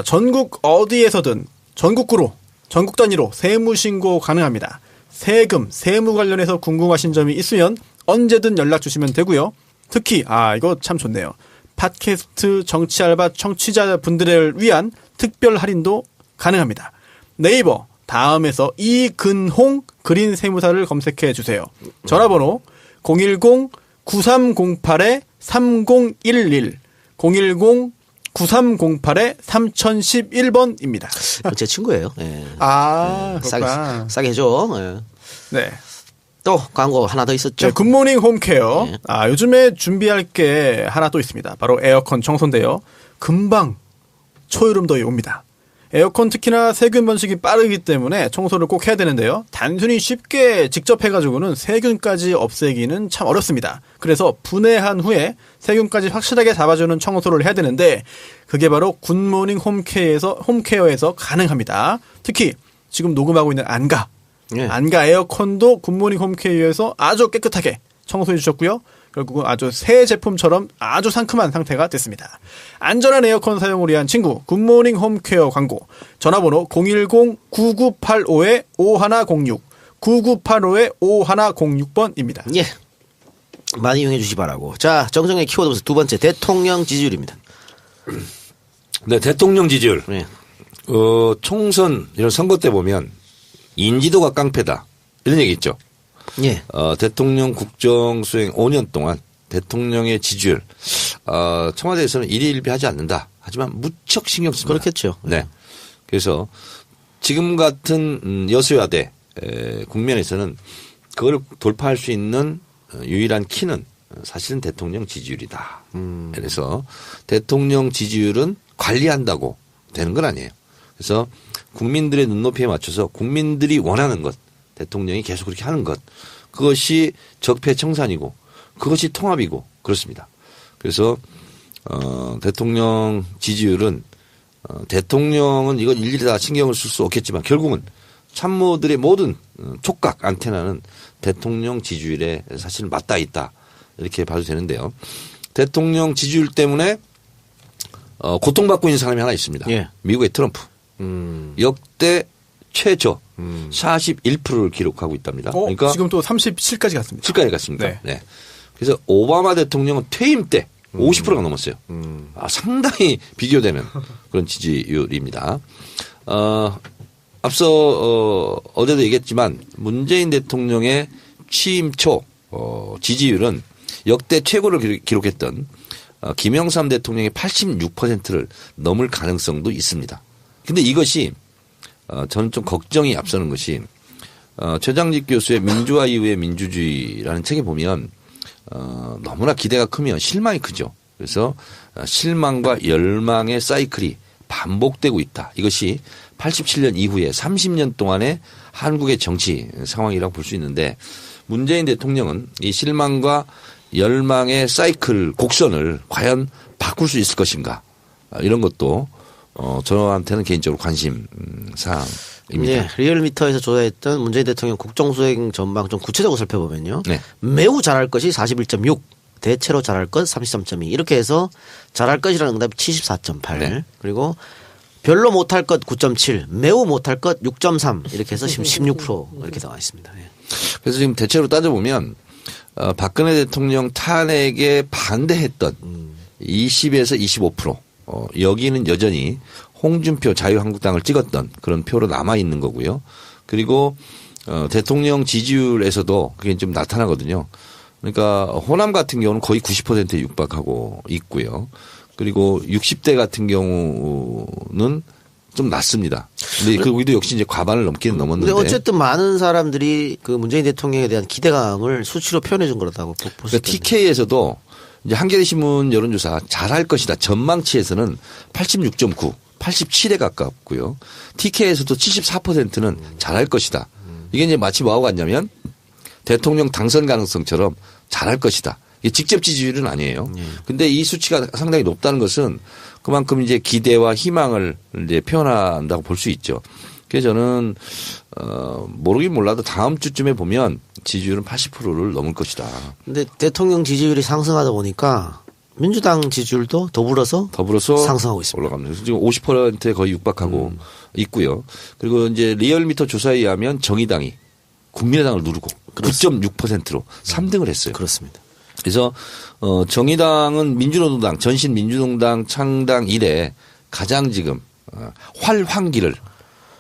Speaker 4: 전국 어디에서든 전국구로 전국 단위로 세무신고 가능합니다. 세금, 세무 관련해서 궁금하신 점이 있으면 언제든 연락 주시면 되고요. 특히 이거 참 좋네요. 팟캐스트 정치알바 청취자분들을 위한 특별 할인도 가능합니다. 네이버 다음에서 이근홍 그린 세무사를 검색해 주세요. 전화번호 010-9308-3011 010-9308-3011번입니다.
Speaker 1: 제 친구예요. 예.
Speaker 4: 싸게
Speaker 1: 해줘. 예.
Speaker 4: 네.
Speaker 1: 또 광고 하나 더 있었죠.
Speaker 4: 네, 굿모닝 홈케어.
Speaker 1: 네.
Speaker 4: 요즘에 준비할 게 하나 또 있습니다. 바로 에어컨 청소인데요. 금방 초여름 더위 옵니다. 에어컨 특히나 세균 번식이 빠르기 때문에 청소를 꼭 해야 되는데요. 단순히 쉽게 직접 해가지고는 세균까지 없애기는 참 어렵습니다. 그래서 분해한 후에 세균까지 확실하게 잡아주는 청소를 해야 되는데 그게 바로 굿모닝 홈케어에서 가능합니다. 특히 지금 녹음하고 있는 안가 에어컨도 굿모닝 홈케어에서 아주 깨끗하게 청소해 주셨고요. 결국은 아주 새 제품처럼 아주 상큼한 상태가 됐습니다. 안전한 에어컨 사용을 위한 친구 굿모닝 홈케어 광고 전화번호 010-9985-5106 9985-5106번입니다.
Speaker 1: 예. 많이 이용해 주시기 바라고. 자, 정정의 키워드 두 번째 대통령 지지율입니다.
Speaker 3: 네, 대통령 지지율.
Speaker 1: 네.
Speaker 3: 총선 이런 선거 때 보면 인지도가 깡패다 이런 얘기 있죠.
Speaker 1: 예.
Speaker 3: 대통령 국정 수행 5년 동안 대통령의 지지율 청와대에서는 일희일비하지 않는다. 하지만 무척 신경 씁니다.
Speaker 1: 그렇겠죠.
Speaker 3: 네. 그래서 지금 같은 여소야대 국면에서는 그걸 돌파할 수 있는 유일한 키는 사실은 대통령 지지율이다. 그래서 대통령 지지율은 관리한다고 되는 건 아니에요. 그래서 국민들의 눈높이에 맞춰서 국민들이 원하는 것, 대통령이 계속 그렇게 하는 것, 그것이 적폐청산이고 그것이 통합이고 그렇습니다. 그래서 대통령 지지율은 대통령은 이건 일일이 다 신경을 쓸 수 없겠지만 결국은 참모들의 모든 촉각 안테나는 대통령 지지율에 사실 맞닿아 있다 이렇게 봐도 되는데요. 대통령 지지율 때문에 고통받고 있는 사람이 하나 있습니다.
Speaker 1: 예.
Speaker 3: 미국의 트럼프. 역대 최저 41%를 기록하고 있답니다. 그러니까
Speaker 4: 지금 또 37까지 갔습니다.
Speaker 3: 7까지 갔습니다.
Speaker 4: 네.
Speaker 3: 네. 그래서 오바마 대통령은 퇴임 때 50%가 넘었어요. 상당히 비교되는 그런 지지율입니다. 앞서 어제도 얘기했지만 문재인 대통령의 취임 초 지지율은 역대 최고를 기록했던 김영삼 대통령의 86%를 넘을 가능성도 있습니다. 근데 이것이 저는 좀 걱정이 앞서는 것이 최장직 교수의 민주화 이후의 민주주의라는 책에 보면 너무나 기대가 크면 실망이 크죠. 그래서 실망과 열망의 사이클이 반복되고 있다. 이것이 87년 이후에 30년 동안의 한국의 정치 상황이라고 볼 수 있는데 문재인 대통령은 이 실망과 열망의 사이클 곡선을 과연 바꿀 수 있을 것인가 이런 것도 저한테는 개인적으로 관심 사항입니다.
Speaker 1: 네, 리얼미터에서 조사했던 문재인 대통령 국정수행 전망 좀 구체적으로 살펴보면요.
Speaker 3: 네.
Speaker 1: 매우 잘할 것이 41.6, 대체로 잘할 것 33.2 이렇게 해서 잘할 것이라는 응답이 74.8
Speaker 3: 네.
Speaker 1: 그리고 별로 못할 것 9.7, 매우 못할 것 6.3 이렇게 해서 지금 16% 이렇게 나와 있습니다. 예.
Speaker 3: 그래서 지금 대체로 따져보면 박근혜 대통령 탄핵에 반대했던 20에서 25% 여기는 여전히 홍준표 자유한국당을 찍었던 그런 표로 남아있는 거고요. 그리고 대통령 지지율에서도 그게 좀 나타나거든요. 그러니까 호남 같은 경우는 거의 90%에 육박하고 있고요. 그리고 60대 같은 경우는 좀 낮습니다. 근데 거기도 역시 이제 과반을 넘기는 넘었는데.
Speaker 1: 근데 어쨌든 많은 사람들이 그 문재인 대통령에 대한 기대감을 수치로 표현해 준 거라고 볼 수
Speaker 3: 그러니까 TK에서도 이제 한겨레 신문 여론조사 잘할 것이다. 전망치에서는 86.9, 87에 가깝고요. TK에서도 74%는 잘할 것이다. 이게 이제 마치 뭐하고 같냐면 대통령 당선 가능성처럼 잘할 것이다. 이게 직접 지지율은 아니에요. 근데 이 수치가 상당히 높다는 것은 그만큼 이제 기대와 희망을 이제 표현한다고 볼 수 있죠. 그래서 저는 모르긴 몰라도 다음 주쯤에 보면 지지율은 80%를 넘을 것이다.
Speaker 1: 근데 대통령 지지율이 상승하다 보니까 민주당 지지율도 더불어서 상승하고 있습니다.
Speaker 3: 올라갑니다. 그래서 지금 50%에 거의 육박하고 있고요. 그리고 이제 리얼미터 조사에 의하면 정의당이 국민의당을 누르고 9.6%로 3등을 했어요.
Speaker 1: 그렇습니다.
Speaker 3: 그래서 정의당은 민주노동당 전신 민주노동당 창당 이래 가장 지금 활황기를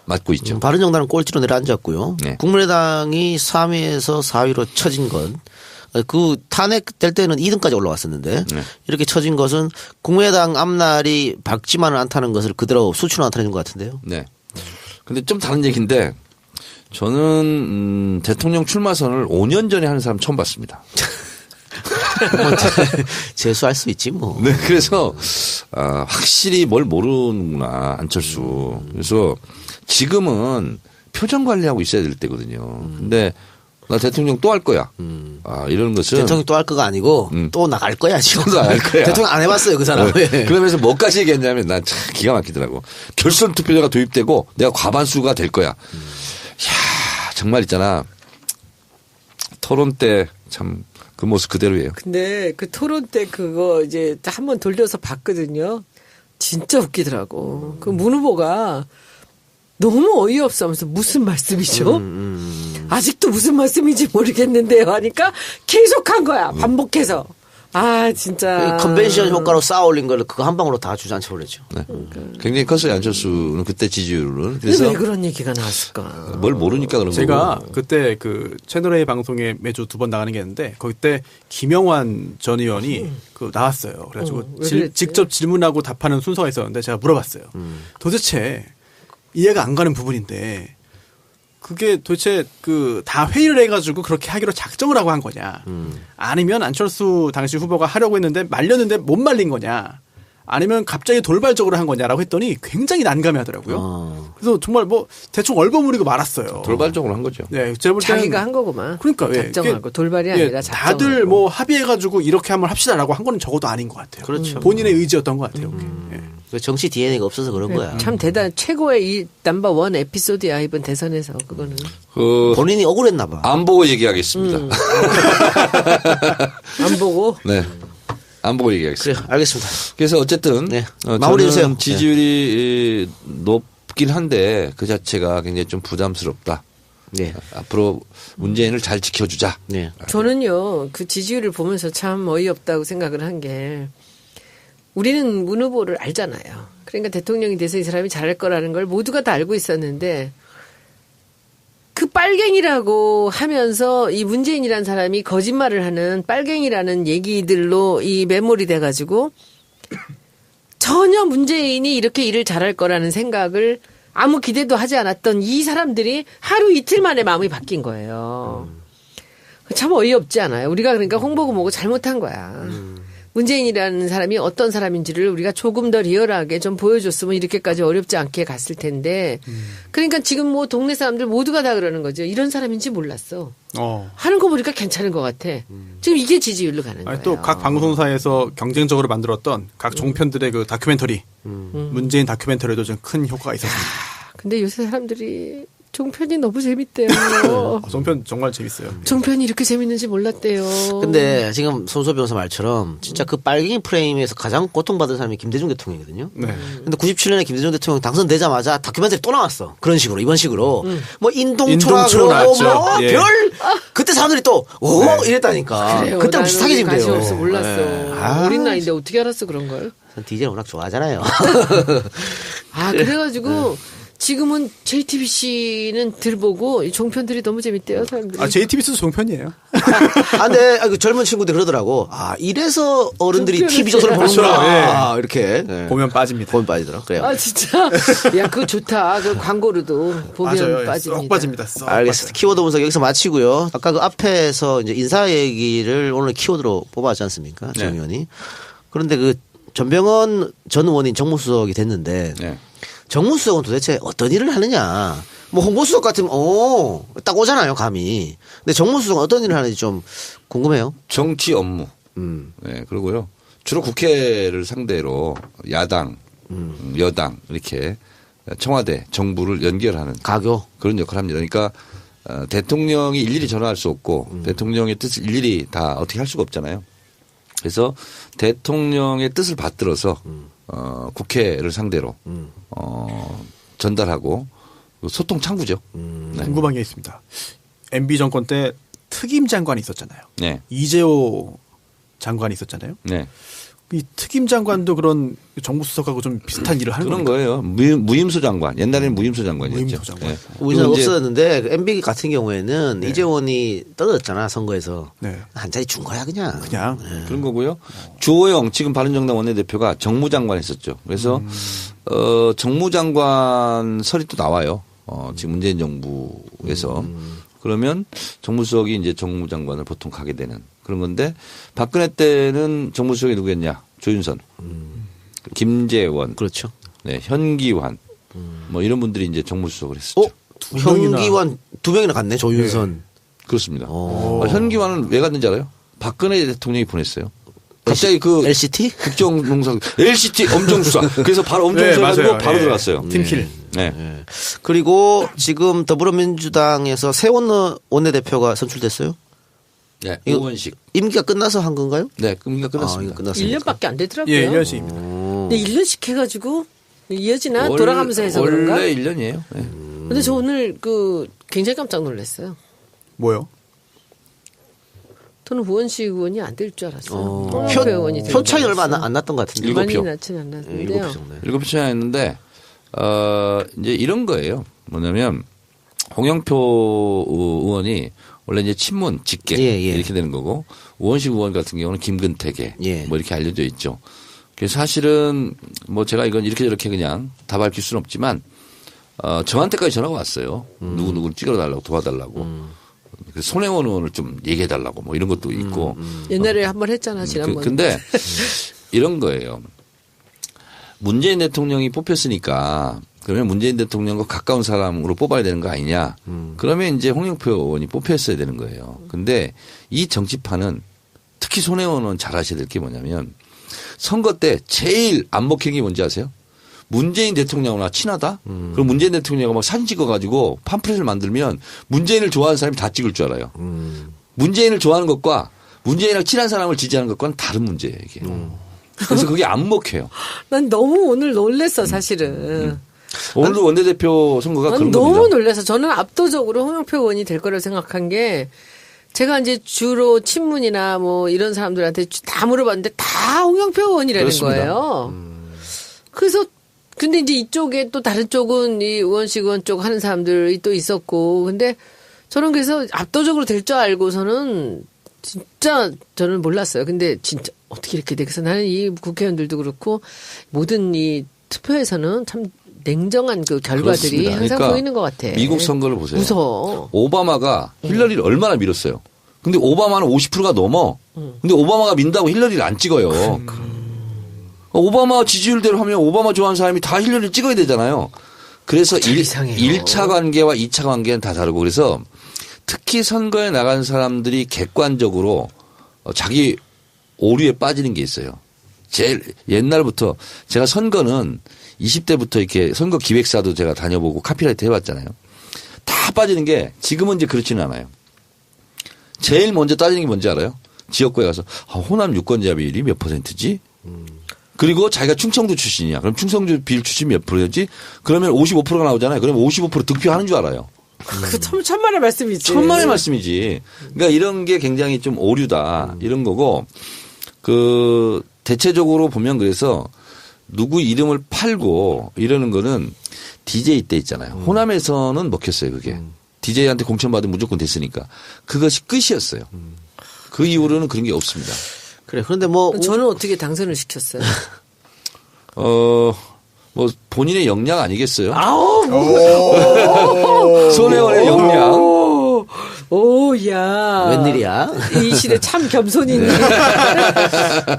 Speaker 3: 맞고 있죠.
Speaker 1: 바른정당은 꼴찌로 내려앉았고요.
Speaker 3: 네.
Speaker 1: 국민의당이 3위에서 4위로 처진 건 그 탄핵될 때는 2등까지 올라왔었는데
Speaker 3: 네.
Speaker 1: 이렇게 처진 것은 국민의당 앞날이 밝지만은 않다는 것을 그대로 수치로 나타내는 것 같은데요.
Speaker 3: 네. 근데 좀 다른 얘기인데 저는 대통령 출마선을 5년 전에 하는 사람 처음 봤습니다.
Speaker 1: 재수할 수 있지 뭐.
Speaker 3: 네. 그래서 확실히 뭘 모르는구나 안철수. 그래서 지금은 표정 관리하고 있어야 될 때거든요. 근데 나 대통령 또 할 거야. 이런 것은
Speaker 1: 대통령 또 할 거가 아니고 또 나갈 거야 지금.
Speaker 3: 또 나갈 거야.
Speaker 1: 대통령 안 해봤어요 그 사람.
Speaker 3: 네. 그러면서 뭐까지 얘기했냐면 난 참 기가 막히더라고. 결선 투표자가 도입되고 내가 과반수가 될 거야. 이야 정말 있잖아. 토론 때 참 그 모습 그대로예요.
Speaker 5: 근데 그 토론 때 그거 이제 한번 돌려서 봤거든요. 진짜 웃기더라고. 그 문 후보가 너무 어이없어 하면서 무슨 말씀이죠? 아직도 무슨 말씀인지 모르겠는데요 하니까 계속 한 거야. 반복해서. 아 진짜.
Speaker 1: 컨벤션 효과로 쌓아 올린 걸 그거 한 방으로 다 주저앉혀 버렸죠.
Speaker 3: 네. 굉장히 컸어요 안철수는 그때 지지율은. 그래서
Speaker 5: 왜 그런 얘기가 나왔을까?
Speaker 3: 뭘 모르니까 그런
Speaker 4: 제가
Speaker 3: 거고.
Speaker 4: 그때 그 채널A 방송에 매주 2번 나가는 게 있는데 그때 김영환 전 의원이 그 나왔어요. 그래가지고
Speaker 5: 왜 그랬지?
Speaker 4: 직접 질문하고 답하는 순서가 있었는데 제가 물어봤어요. 도대체 이해가 안 가는 부분인데 그게 도대체 그 다 회의를 해가지고 그렇게 하기로 작정을 하고 한 거냐? 아니면 안철수 당시 후보가 하려고 했는데 말렸는데 못 말린 거냐? 아니면 갑자기 돌발적으로 한 거냐라고 했더니 굉장히 난감해하더라고요. 그래서 정말 뭐 대충 얼버무리고 말았어요.
Speaker 3: 돌발적으로 한 거죠.
Speaker 4: 네, 제가 볼 때는
Speaker 5: 자기가 한 거구만.
Speaker 4: 그러니까 예,
Speaker 5: 작정하고
Speaker 4: 그게-
Speaker 5: 돌발이
Speaker 4: 예,
Speaker 5: 아니라 작정하고.
Speaker 4: 다들 뭐 합의해가지고 이렇게 한번 합시다라고 한 거는 적어도 아닌 것 같아요.
Speaker 1: 그렇죠.
Speaker 4: 본인의 의지였던 것 같아요. 그게. 예.
Speaker 1: 그 정치 DNA가 없어서 그런 거야.
Speaker 5: 참 대단 최고의 이 넘버 원 에피소드야 이번 대선에서 그거는.
Speaker 1: 본인이 억울했나 봐.
Speaker 3: 안 보고 얘기하겠습니다.
Speaker 5: 안 보고.
Speaker 3: 네. 안 보고 얘기하겠습니다.
Speaker 1: 그래 알겠습니다.
Speaker 3: 그래서 어쨌든
Speaker 1: 네.
Speaker 3: 저는
Speaker 1: 마무리해 주세요.
Speaker 3: 지지율이 높긴 한데 그 자체가 굉장히 좀 부담스럽다.
Speaker 1: 네.
Speaker 3: 앞으로 문재인을 잘 지켜주자.
Speaker 1: 네.
Speaker 5: 저는요, 그 지지율을 보면서 참 어이없다고 생각을 한 게, 우리는 문 후보를 알잖아요. 그러니까 대통령이 돼서 이 사람이 잘할 거라는 걸 모두가 다 알고 있었는데, 그 빨갱이라고 하면서 이 문재인이라는 사람이 거짓말을 하는 빨갱이라는 얘기들로 이 메모리 돼가지고, 전혀 문재인이 이렇게 일을 잘할 거라는 생각을 아무 기대도 하지 않았던 이 사람들이 하루 이틀 만에 마음이 바뀐 거예요. 참 어이없지 않아요? 우리가 그러니까 홍보고 뭐고 잘못한 거야. 문재인이라는 사람이 어떤 사람인지를 우리가 조금 더 리얼하게 좀 보여줬으면 이렇게까지 어렵지 않게 갔을 텐데. 그러니까 지금 뭐 동네 사람들 모두가 다 그러는 거죠. 이런 사람인지 몰랐어. 하는 거 보니까 괜찮은 것 같아. 지금 이게 지지율로 가는 거예요.
Speaker 4: 또 각 방송사에서 경쟁적으로 만들었던 각 종편들의 그 다큐멘터리, 문재인 다큐멘터리도 좀 큰 효과가 있었습니다.
Speaker 5: 근데 요새 사람들이 종편이 너무 재밌대요.
Speaker 4: 종편 정말 재밌어요.
Speaker 5: 종편이 이렇게 재밌는지 몰랐대요.
Speaker 1: 근데 지금 손소 변호사 말처럼 진짜 그 빨갱이 프레임에서 가장 고통받은 사람이 김대중 대통령이거든요.
Speaker 4: 네.
Speaker 1: 근데 97년에 김대중 대통령 당선되자마자 다큐멘터리 또 나왔어. 그런 식으로, 이번 식으로. 뭐 인동초라
Speaker 4: 인동초
Speaker 1: 그러고
Speaker 4: 나왔죠.
Speaker 1: 뭐
Speaker 4: 예.
Speaker 1: 별. 그때 사람들이 또, 오! 이랬다니까.
Speaker 5: 그래요.
Speaker 1: 그때랑
Speaker 5: 나는
Speaker 1: 비슷하게 지금 돼요.
Speaker 5: 관심 없어 몰랐어.
Speaker 1: 네. 아,
Speaker 5: 어린 나이인데 어떻게 알았어 그런 걸.
Speaker 1: DJ 워낙 좋아하잖아요.
Speaker 5: 아 그래가지고 지금은 JTBC는 들보고 이 종편들이 너무 재밌대요 사람들이.
Speaker 4: JTBC도 종편이에요.
Speaker 1: 아, 근데 그 젊은 친구들이 그러더라고. 아, 이래서 어른들이
Speaker 5: 종편을
Speaker 1: TV조선을
Speaker 5: 그렇죠.
Speaker 1: 보는구나. 이렇게. 네.
Speaker 4: 보면 빠집니다.
Speaker 1: 보면 빠지더라. 그래요.
Speaker 5: 아 진짜. 야 그거 좋다. 그 광고로도 보면
Speaker 4: 맞아요.
Speaker 5: 빠집니다.
Speaker 4: 쏙 빠집니다. 쏙
Speaker 1: 알겠습니다.
Speaker 4: 빠져요.
Speaker 1: 키워드 분석 여기서 마치고요. 아까 그 앞에서 이제 인사 얘기를 오늘 키워드로 뽑아왔지 않습니까? 정
Speaker 3: 네.
Speaker 1: 의원이. 그런데 그 전병헌 전 의원이 정무수석이 됐는데
Speaker 3: 네.
Speaker 1: 정무수석은 도대체 어떤 일을 하느냐. 뭐 홍보수석 같으면 딱 오잖아요, 감이. 근데 정무수석은 어떤 일을 하는지 좀 궁금해요.
Speaker 3: 정치 업무. 네, 그리고요. 주로 국회를 상대로 야당, 여당 이렇게 청와대, 정부를 연결하는
Speaker 1: 가교.
Speaker 3: 그런 역할을 합니다. 그러니까 대통령이 일일이 전화할 수 없고 대통령의 뜻을 일일이 다 어떻게 할 수가 없잖아요. 그래서 대통령의 뜻을 받들어서 국회를 상대로 전달하고 소통 창구죠. 네.
Speaker 4: 궁금한 게 있습니다. MB 정권 때 특임 장관이 있었잖아요.
Speaker 3: 네.
Speaker 4: 이재호 장관이 있었잖아요.
Speaker 3: 네.
Speaker 4: 이 특임 장관도 그런 정무수석하고 좀 비슷한 일을 하는
Speaker 3: 그런
Speaker 4: 겁니까?
Speaker 3: 거예요. 무임수 장관. 옛날에는 무임수 장관이었죠.
Speaker 4: 무임수 장관.
Speaker 3: 네.
Speaker 1: 우리나라
Speaker 3: 이제
Speaker 1: 없어졌는데 그 MB 같은 경우에는 이재원이 떨어졌잖아, 선거에서.
Speaker 4: 네.
Speaker 1: 한 자리 준 거야, 그냥.
Speaker 4: 그냥
Speaker 3: 그런 거고요. 주호영 지금 바른정당 원내대표가 정무장관 했었죠. 그래서 정무장관설이 또 나와요. 지금 문재인 정부에서. 그러면 정무수석이 이제 정무장관을 보통 가게 되는 그런 건데 박근혜 때는 정무수석이 누구였냐? 조윤선, 김재원,
Speaker 1: 그렇죠.
Speaker 3: 네, 현기환, 뭐 이런 분들이 이제 정무수석을 했었죠.
Speaker 1: 현기환 2명이나 갔네, 조윤선.
Speaker 3: 그렇습니다. 현기환은 왜 갔는지 알아요? 박근혜 대통령이 보냈어요. 갑자기 그
Speaker 1: LCT?
Speaker 3: 국정농사 LCT 엄정수사. 그래서 바로 엄정수사
Speaker 4: 네,
Speaker 3: 가지고
Speaker 4: 맞아요.
Speaker 3: 바로
Speaker 4: 예.
Speaker 3: 들어갔어요.
Speaker 4: 팀킬.
Speaker 3: 네.
Speaker 1: 그리고 지금 더불어민주당에서 새원 원내대표가 선출됐어요?
Speaker 3: 네.
Speaker 1: 이거-
Speaker 3: 우원식.
Speaker 1: 임기가 끝나서 한 건가요?
Speaker 3: 네. 그러니까 끝났습니다.
Speaker 1: 이거 끝났습니다.
Speaker 5: 1년밖에 안 되더라고요.
Speaker 4: 예, 1년씩입니다.
Speaker 5: 근데 1년씩 해가지고 이어지나 돌아가면서 해서 그런가?
Speaker 3: 원래 1년이에요. 네.
Speaker 5: 근데 저 오늘 그 굉장히 깜짝 놀랐어요.
Speaker 4: 뭐요?
Speaker 5: 저는 우원식 의원이 안 될 줄 알았어요. 홍영표 의원이
Speaker 1: 표 차이 얼마 안 났던 것 같은데.
Speaker 3: 일곱
Speaker 5: 많이
Speaker 3: 표.
Speaker 5: 낮진 않았는데요.
Speaker 1: 7표 정도.
Speaker 3: 7표 했는데 이제 이런 거예요. 뭐냐면 홍영표 의원이 원래 이제 친문 직계
Speaker 1: 예, 예.
Speaker 3: 이렇게 되는 거고 우원식 의원 같은 경우는 김근태계
Speaker 1: 예.
Speaker 3: 뭐 이렇게 알려져 있죠. 그래서 사실은 뭐 제가 이건 이렇게 저렇게 그냥 다 밝힐 수는 없지만 저한테까지 전화가 왔어요. 누구누구를 찍어달라고 도와달라고. 그래서 손혜원 의원을 좀 얘기해달라고 뭐 이런 것도 있고.
Speaker 5: 옛날에 한번 했잖아 지난번에.
Speaker 3: 근데 이런 거예요. 문재인 대통령이 뽑혔으니까 그러면 문재인 대통령과 가까운 사람으로 뽑아야 되는 거 아니냐. 그러면 이제 홍영표 의원이 뽑혔어야 되는 거예요. 근데 이 정치판은 특히 손혜원 의원 잘 아셔야 될 게 뭐냐면 선거 때 제일 안 먹힌 게 뭔지 아세요? 문재인 대통령과 친하다? 그럼 문재인 대통령이 막 사진 찍어가지고 팜플렛을 만들면 문재인을 좋아하는 사람이 다 찍을 줄 알아요. 문재인을 좋아하는 것과 문재인이랑 친한 사람을 지지하는 것과는 다른 문제예요, 이게. 그래서 그게 안 먹혀요.
Speaker 5: 난 너무 오늘 놀랬어 사실은.
Speaker 3: 오늘도 원내대표 선거가 그런
Speaker 5: 너무
Speaker 3: 겁니다.
Speaker 5: 놀라서 저는 압도적으로 홍영표 의원이 될 거라고 생각한 게 제가 이제 주로 친문이나 뭐 이런 사람들한테 다 물어봤는데 다 홍영표 의원이라는
Speaker 3: 그렇습니다.
Speaker 5: 거예요. 그래서 근데 이제 이쪽에 또 다른 쪽은 이 우원식 의원 쪽 하는 사람들이 또 있었고 근데 저는 그래서 압도적으로 될 줄 알고서는 진짜 저는 몰랐어요. 근데 진짜 어떻게 이렇게 되겠어? 나는 이 국회의원들도 그렇고 모든 이 투표에서는 참 냉정한 그 결과들이
Speaker 3: 그렇습니다.
Speaker 5: 항상
Speaker 3: 그러니까
Speaker 5: 보이는 것 같아.
Speaker 3: 미국 선거를 보세요.
Speaker 5: 무서워.
Speaker 3: 오바마가 힐러리를 얼마나 밀었어요. 근데 오바마는 50%가 넘어. 근데 오바마가 민다고 힐러리를 안 찍어요. 오바마 지지율대로 하면 오바마 좋아하는 사람이 다 힐러리를 찍어야 되잖아요. 그래서
Speaker 5: 이상해요.
Speaker 3: 1차 관계와 2차 관계는 다 다르고 그래서 특히 선거에 나간 사람들이 객관적으로 자기 오류에 빠지는 게 있어요. 제일 옛날부터 제가 선거는 20대부터 이렇게 선거 기획사도 제가 다녀보고 카피라이트 해봤잖아요. 다 빠지는 게 지금은 이제 그렇지는 않아요. 제일 먼저 따지는 게 뭔지 알아요? 지역구에 가서 호남 유권자 비율이 몇 %지? 그리고 자기가 충청도 출신이야. 그럼 충청도 비율 출신 몇 %지? 그러면 55%가 나오잖아요. 그러면 55% 득표하는 줄 알아요.
Speaker 5: 그 천만의 말씀이지.
Speaker 3: 천만의 말씀이지. 그러니까 이런 게 굉장히 좀 오류다. 이런 거고 그 대체적으로 보면 그래서 누구 이름을 팔고 이러는 거는 DJ 때 있잖아요. 호남에서는 먹혔어요 그게. DJ한테 공천받으면 무조건 됐으니까. 그것이 끝이었어요. 그 이후로는 그런 게 없습니다.
Speaker 1: 그래. 그런데 뭐
Speaker 5: 저는 어떻게 당선을 시켰어요?
Speaker 3: 뭐 본인의 역량 아니겠어요?
Speaker 5: 아우,
Speaker 3: 손혜원의 역량.
Speaker 5: 오, 야.
Speaker 1: 웬일이야?
Speaker 5: 이 시대 참 겸손이네.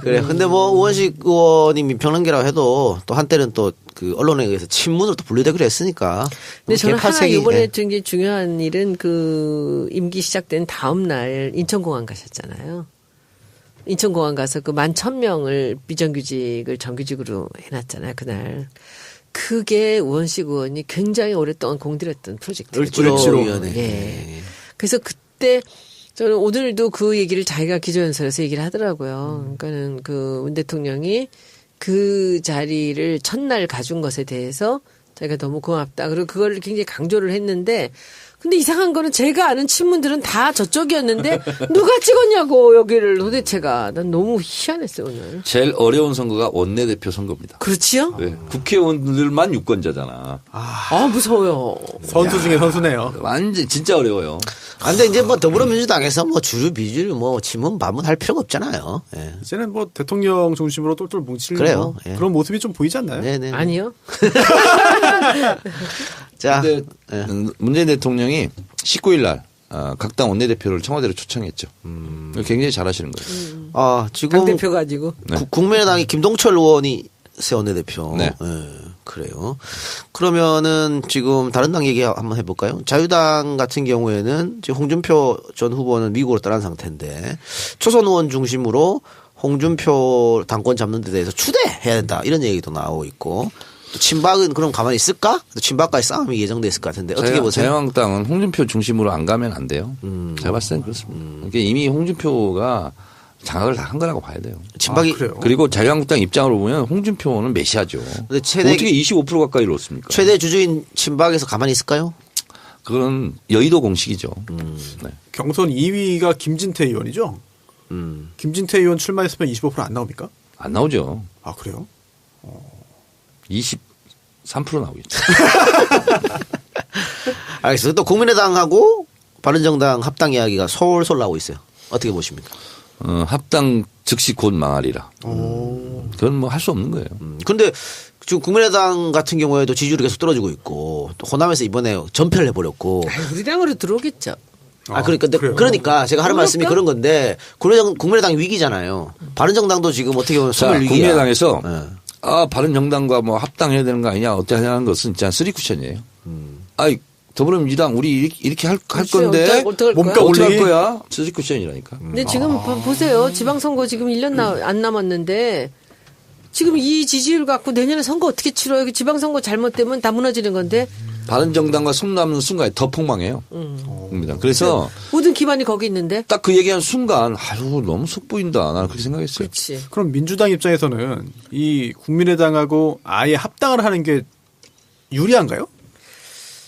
Speaker 1: 그래. 근데 뭐 우원식 의원님이 평론계라고 해도 또 한때는 또 그 언론에 의해서 친문으로 또 분류되기로 했으니까.
Speaker 5: 근데 저는 하나
Speaker 1: 개팔색이,
Speaker 5: 이번에
Speaker 1: 예.
Speaker 5: 굉장히 중요한 일은 그 임기 시작된 다음 날 인천공항 가셨잖아요. 인천공항 가서 그 11,000명을 비정규직을 정규직으로 해놨잖아요. 그날. 그게 우원식 의원이 굉장히 오랫동안 공들였던 프로젝트예요.
Speaker 1: 을지로위원회.
Speaker 5: 예. 그래서 그때 저는 오늘도 그 얘기를 자기가 기조연설에서 얘기를 하더라고요. 그러니까는 그 문 대통령이 그 자리를 첫날 가준 것에 대해서 자기가 너무 고맙다. 그리고 그거를 굉장히 강조를 했는데 근데 이상한 거는 제가 아는 친문들은 다 저쪽이었는데 누가 찍었냐고 여기를 도대체가. 난 너무 희한했어요 오늘.
Speaker 3: 제일 어려운 선거가 원내대표 선거입니다.
Speaker 5: 그렇지요?
Speaker 3: 네. 국회의원들만 유권자잖아.
Speaker 5: 아 무서워요.
Speaker 4: 선수 중에 선수네요.
Speaker 3: 완전 진짜 어려워요.
Speaker 1: 아, 근데 이제 뭐 더불어민주당에서 뭐 주류 비주류 뭐 지문 반문 할 필요가 없잖아요. 예.
Speaker 4: 이제는 뭐 대통령 중심으로 똘똘 뭉칠
Speaker 1: 그래요.
Speaker 4: 뭐
Speaker 1: 예.
Speaker 4: 그런 모습이 좀 보이지 않나요?
Speaker 1: 네네.
Speaker 5: 아니요.
Speaker 1: 자,
Speaker 3: 근데
Speaker 1: 예.
Speaker 3: 문재인 대통령이 19일 날 각 당 원내대표를 청와대로 초청했죠. 굉장히 잘하시는 거예요.
Speaker 1: 아, 지금
Speaker 5: 당대표 가지고.
Speaker 1: 국민의당이 김동철 의원이 새 원내대표.
Speaker 3: 네.
Speaker 1: 예, 그래요. 그러면은 지금 다른 당 얘기 한번 해볼까요? 자유당 같은 경우에는 지금 홍준표 전 후보는 미국으로 떠난 상태인데 초선 의원 중심으로 홍준표 당권 잡는 데 대해서 추대해야 된다 이런 얘기도 나오고 있고 또 친박은 그럼 가만히 있을까? 또 친박과의 싸움이 예정돼 있을 것 같은데 어떻게 보세요?
Speaker 3: 자유한국당은 홍준표 중심으로 안 가면 안 돼요. 제가 봤을 때는 그렇습니다. 그러니까 이미 홍준표가 장악을 다 한 거라고 봐야 돼요.
Speaker 1: 친박이
Speaker 4: 그래요?
Speaker 3: 그리고 자유한국당 입장으로 보면 홍준표는 메시아죠.
Speaker 1: 근데 최대
Speaker 3: 어떻게 25% 가까이 이뤘습니까?
Speaker 1: 최대 주주인 친박에서 가만히 있을까요?
Speaker 3: 그건 여의도 공식이죠. 네.
Speaker 4: 경선 2위가 김진태 의원이죠. 김진태 의원 출마했으면 25% 안 나옵니까?
Speaker 3: 안 나오죠.
Speaker 4: 아 그래요?
Speaker 3: 23% 나오겠죠.
Speaker 1: 알겠습니다. 또 국민의당하고 바른정당 합당 이야기가 솔솔 나오고 있어요. 어떻게 보십니까?
Speaker 3: 합당 즉시 곧 망하리라. 그건 뭐 할 수 없는 거예요.
Speaker 1: 근데 지금 국민의당 같은 경우에도 지지율이 계속 떨어지고 있고 또 호남에서 이번에 전패를 해버렸고
Speaker 5: 우리 당으로 들어오겠죠.
Speaker 1: 그러니까 제가 하는 말씀이 그런 건데 국민의당 위기잖아요. 바른정당도 지금 어떻게 보면
Speaker 3: 자,
Speaker 1: 소멸 위기야.
Speaker 3: 국민의당에서
Speaker 1: 네.
Speaker 3: 바른정당과 뭐 합당해야 되는 거 아니냐 어떻게 하냐는 것은 진짜 쓰리 쿠션이에요. 아이 더불어민주당 우리 이렇게 할 건데
Speaker 5: 어떡할
Speaker 4: 몸값
Speaker 5: 거야?
Speaker 3: 어떻게 할
Speaker 4: 올리기?
Speaker 3: 거야? 쓰리 쿠션이라니까.
Speaker 5: 근데 지금 보세요. 지방선거 지금 1년 안 남았는데 지금 이 지지율 갖고 내년에 선거 어떻게 치러요? 지방선거 잘못되면 다 무너지는 건데.
Speaker 3: 바른정당과 손 남는 순간에 더 폭망해요. 국민의당. 그래서
Speaker 5: 모든 기반이 거기 있는데.
Speaker 3: 딱 그 얘기한 순간 아유 너무 속 보인다. 나는 그렇게 생각했어요.
Speaker 5: 그렇지.
Speaker 4: 그럼 민주당 입장에서는 이 국민의당하고 아예 합당을 하는 게 유리한가요?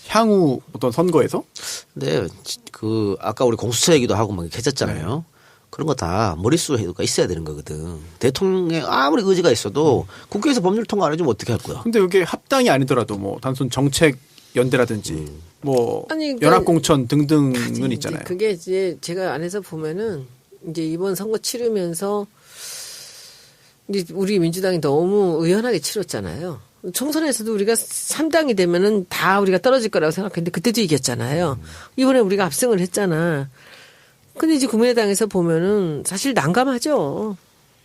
Speaker 4: 향후 어떤 선거에서?
Speaker 1: 근데 그 아까 우리 공수처 얘기도 하고 막 이렇게 했었잖아요. 그런 거 다 머릿속에가 있어야 되는 거거든. 대통령의 아무리 의지가 있어도 국회에서 법률 통과 안 해주면 어떻게 할 거야?
Speaker 4: 근데 이게 합당이 아니더라도 뭐 단순 정책 연대라든지 뭐
Speaker 5: 아니, 그러니까
Speaker 4: 연합공천 등등은
Speaker 5: 이제
Speaker 4: 있잖아요.
Speaker 5: 그게 이제 제가 안에서 보면은 이제 이번 선거 치르면서 이제 우리 민주당이 너무 의연하게 치렀잖아요. 총선에서도 우리가 3당이 되면은 다 우리가 떨어질 거라고 생각했는데 그때도 이겼잖아요. 이번에 우리가 압승을 했잖아. 근데 이제 국민의당에서 보면은 사실 난감하죠.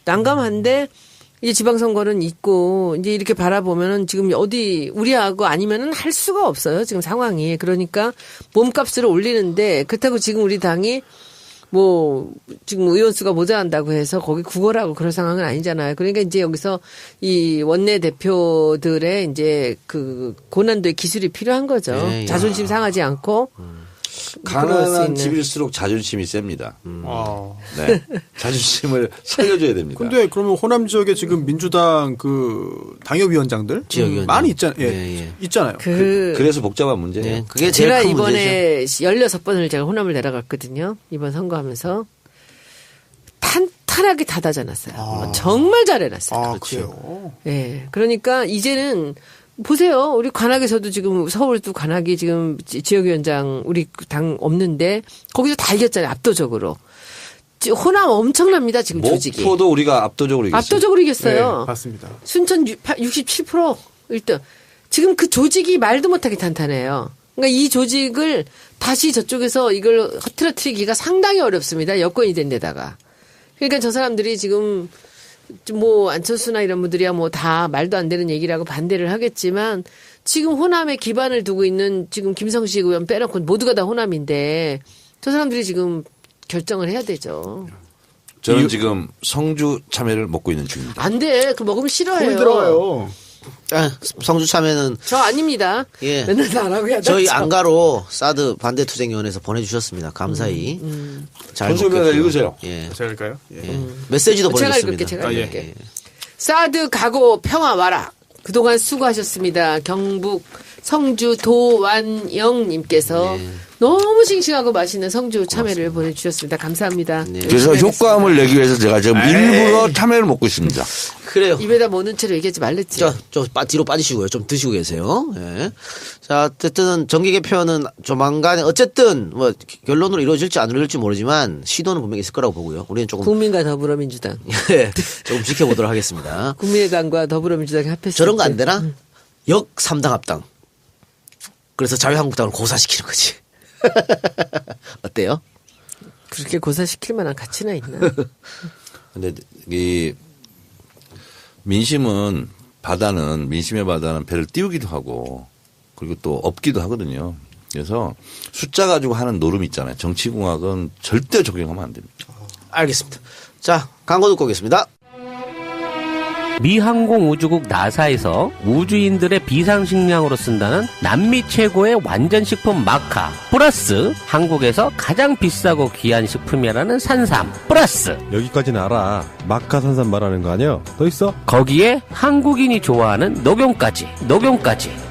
Speaker 5: 난감한데 이제 지방선거는 있고 이제 이렇게 바라보면은 지금 어디 우리하고 아니면은 할 수가 없어요. 지금 상황이. 그러니까 몸값을 올리는데 그렇다고 지금 우리 당이 뭐 지금 의원수가 모자란다고 해서 거기 구걸하고 그럴 상황은 아니잖아요. 그러니까 이제 여기서 이 원내 대표들의 이제 그 고난도의 기술이 필요한 거죠.
Speaker 1: 네,
Speaker 5: 자존심 상하지 않고. 그럴 수
Speaker 3: 가난한
Speaker 5: 있는.
Speaker 3: 집일수록 자존심이 셉니다.
Speaker 4: 아.
Speaker 3: 네. 자존심을 살려줘야 됩니다.
Speaker 4: 근데 그러면 호남 지역에 지금 민주당 그 당협위원장들
Speaker 1: 지역위원장.
Speaker 4: 많이 있잖아요. 예.
Speaker 1: 예.
Speaker 4: 있잖아요.
Speaker 3: 그래서 복잡한 문제예요.
Speaker 1: 네, 그게 제일
Speaker 5: 제가
Speaker 1: 큰
Speaker 5: 이번에
Speaker 1: 문제죠.
Speaker 5: 16번을 제가 호남을 내려갔거든요. 이번 선거하면서. 탄탄하게 닫아져 놨어요. 정말 잘해놨어요.
Speaker 4: 아, 그래요.
Speaker 5: 예. 그러니까 이제는 보세요. 우리 관악에서도 지금 서울도 관악이 지금 지역위원장 우리 당 없는데 거기서 다 이겼잖아요. 압도적으로. 호남 엄청납니다. 지금 조직이.
Speaker 3: 목포도 우리가 압도적으로 이겼어요.
Speaker 5: 압도적으로 이겼어요.
Speaker 4: 네, 맞습니다.
Speaker 5: 순천 67% 1등. 지금 그 조직이 말도 못하게 탄탄해요. 그러니까 이 조직을 다시 저쪽에서 이걸 흐트러뜨리기가 상당히 어렵습니다. 여건이 된 데다가. 그러니까 저 사람들이 지금 뭐 안철수나 이런 분들이야 뭐 다 말도 안 되는 얘기라고 반대를 하겠지만 지금 호남에 기반을 두고 있는 지금 김성식 의원 빼놓고 모두가 다 호남인데 저 사람들이 지금 결정을 해야 되죠.
Speaker 3: 저는 지금 성주 참외를 먹고 있는 중입니다.
Speaker 5: 안 돼. 그 먹으면 싫어해요.
Speaker 4: 돈이 들어가요.
Speaker 1: 아, 성주 참외는
Speaker 5: 저 아닙니다.
Speaker 1: 예.
Speaker 5: 맨날 나라고 해야
Speaker 1: 저희
Speaker 5: 되죠.
Speaker 1: 안가로 사드 반대투쟁위원회에서 보내주셨습니다. 감사히. 잘
Speaker 3: 권수변
Speaker 1: 먹겠고요.
Speaker 3: 읽으세요.
Speaker 1: 예.
Speaker 4: 제가 할까요? 예.
Speaker 1: 메시지도
Speaker 5: 제가
Speaker 1: 보내줬습니다.
Speaker 5: 읽을게, 제가
Speaker 4: 아, 예.
Speaker 5: 읽을게. 사드 가고 평화 와라. 그동안 수고하셨습니다. 경북 성주 도완영님께서 너무 싱싱하고 맛있는 성주 참외를 보내주셨습니다. 감사합니다.
Speaker 1: 네.
Speaker 3: 그래서
Speaker 5: 열심히
Speaker 3: 효과음을 내기 위해서 제가 지금 일부러 참외를 먹고 있습니다.
Speaker 1: 그래요.
Speaker 5: 입에다 모는 채로 얘기하지 말랬지.
Speaker 1: 뒤로 빠지시고요. 좀 드시고 계세요. 예. 자, 어쨌든 정기 개편은 조만간에 어쨌든 뭐 결론으로 이루어질지 안 이루어질지 모르지만 시도는 분명히 있을 거라고 보고요. 우리는 조금
Speaker 5: 국민과 더불어민주당.
Speaker 1: 예, 조금 지켜보도록 하겠습니다.
Speaker 5: 국민의당과 더불어민주당이 합했을
Speaker 1: 저런 거
Speaker 5: 때.
Speaker 1: 안 되나? 역 3당 합당. 그래서 자유한국당을 고사시키는 거지. 어때요?
Speaker 5: 그렇게 고사시킬 만한 가치나 있나?
Speaker 3: 근데 이 민심의 바다는 배를 띄우기도 하고 그리고 또 엎기도 하거든요. 그래서 숫자 가지고 하는 노름이 있잖아요. 정치공학은 절대 적용하면 안 됩니다.
Speaker 1: 알겠습니다. 자, 광고 듣고 오겠습니다.
Speaker 8: 미 항공우주국 나사에서 우주인들의 비상식량으로 쓴다는 남미 최고의 완전식품 마카 플러스 한국에서 가장 비싸고 귀한 식품이라는 산삼 플러스
Speaker 9: 여기까지는 알아. 마카 산삼 말하는 거 아니야? 더 있어?
Speaker 8: 거기에 한국인이 좋아하는 녹용까지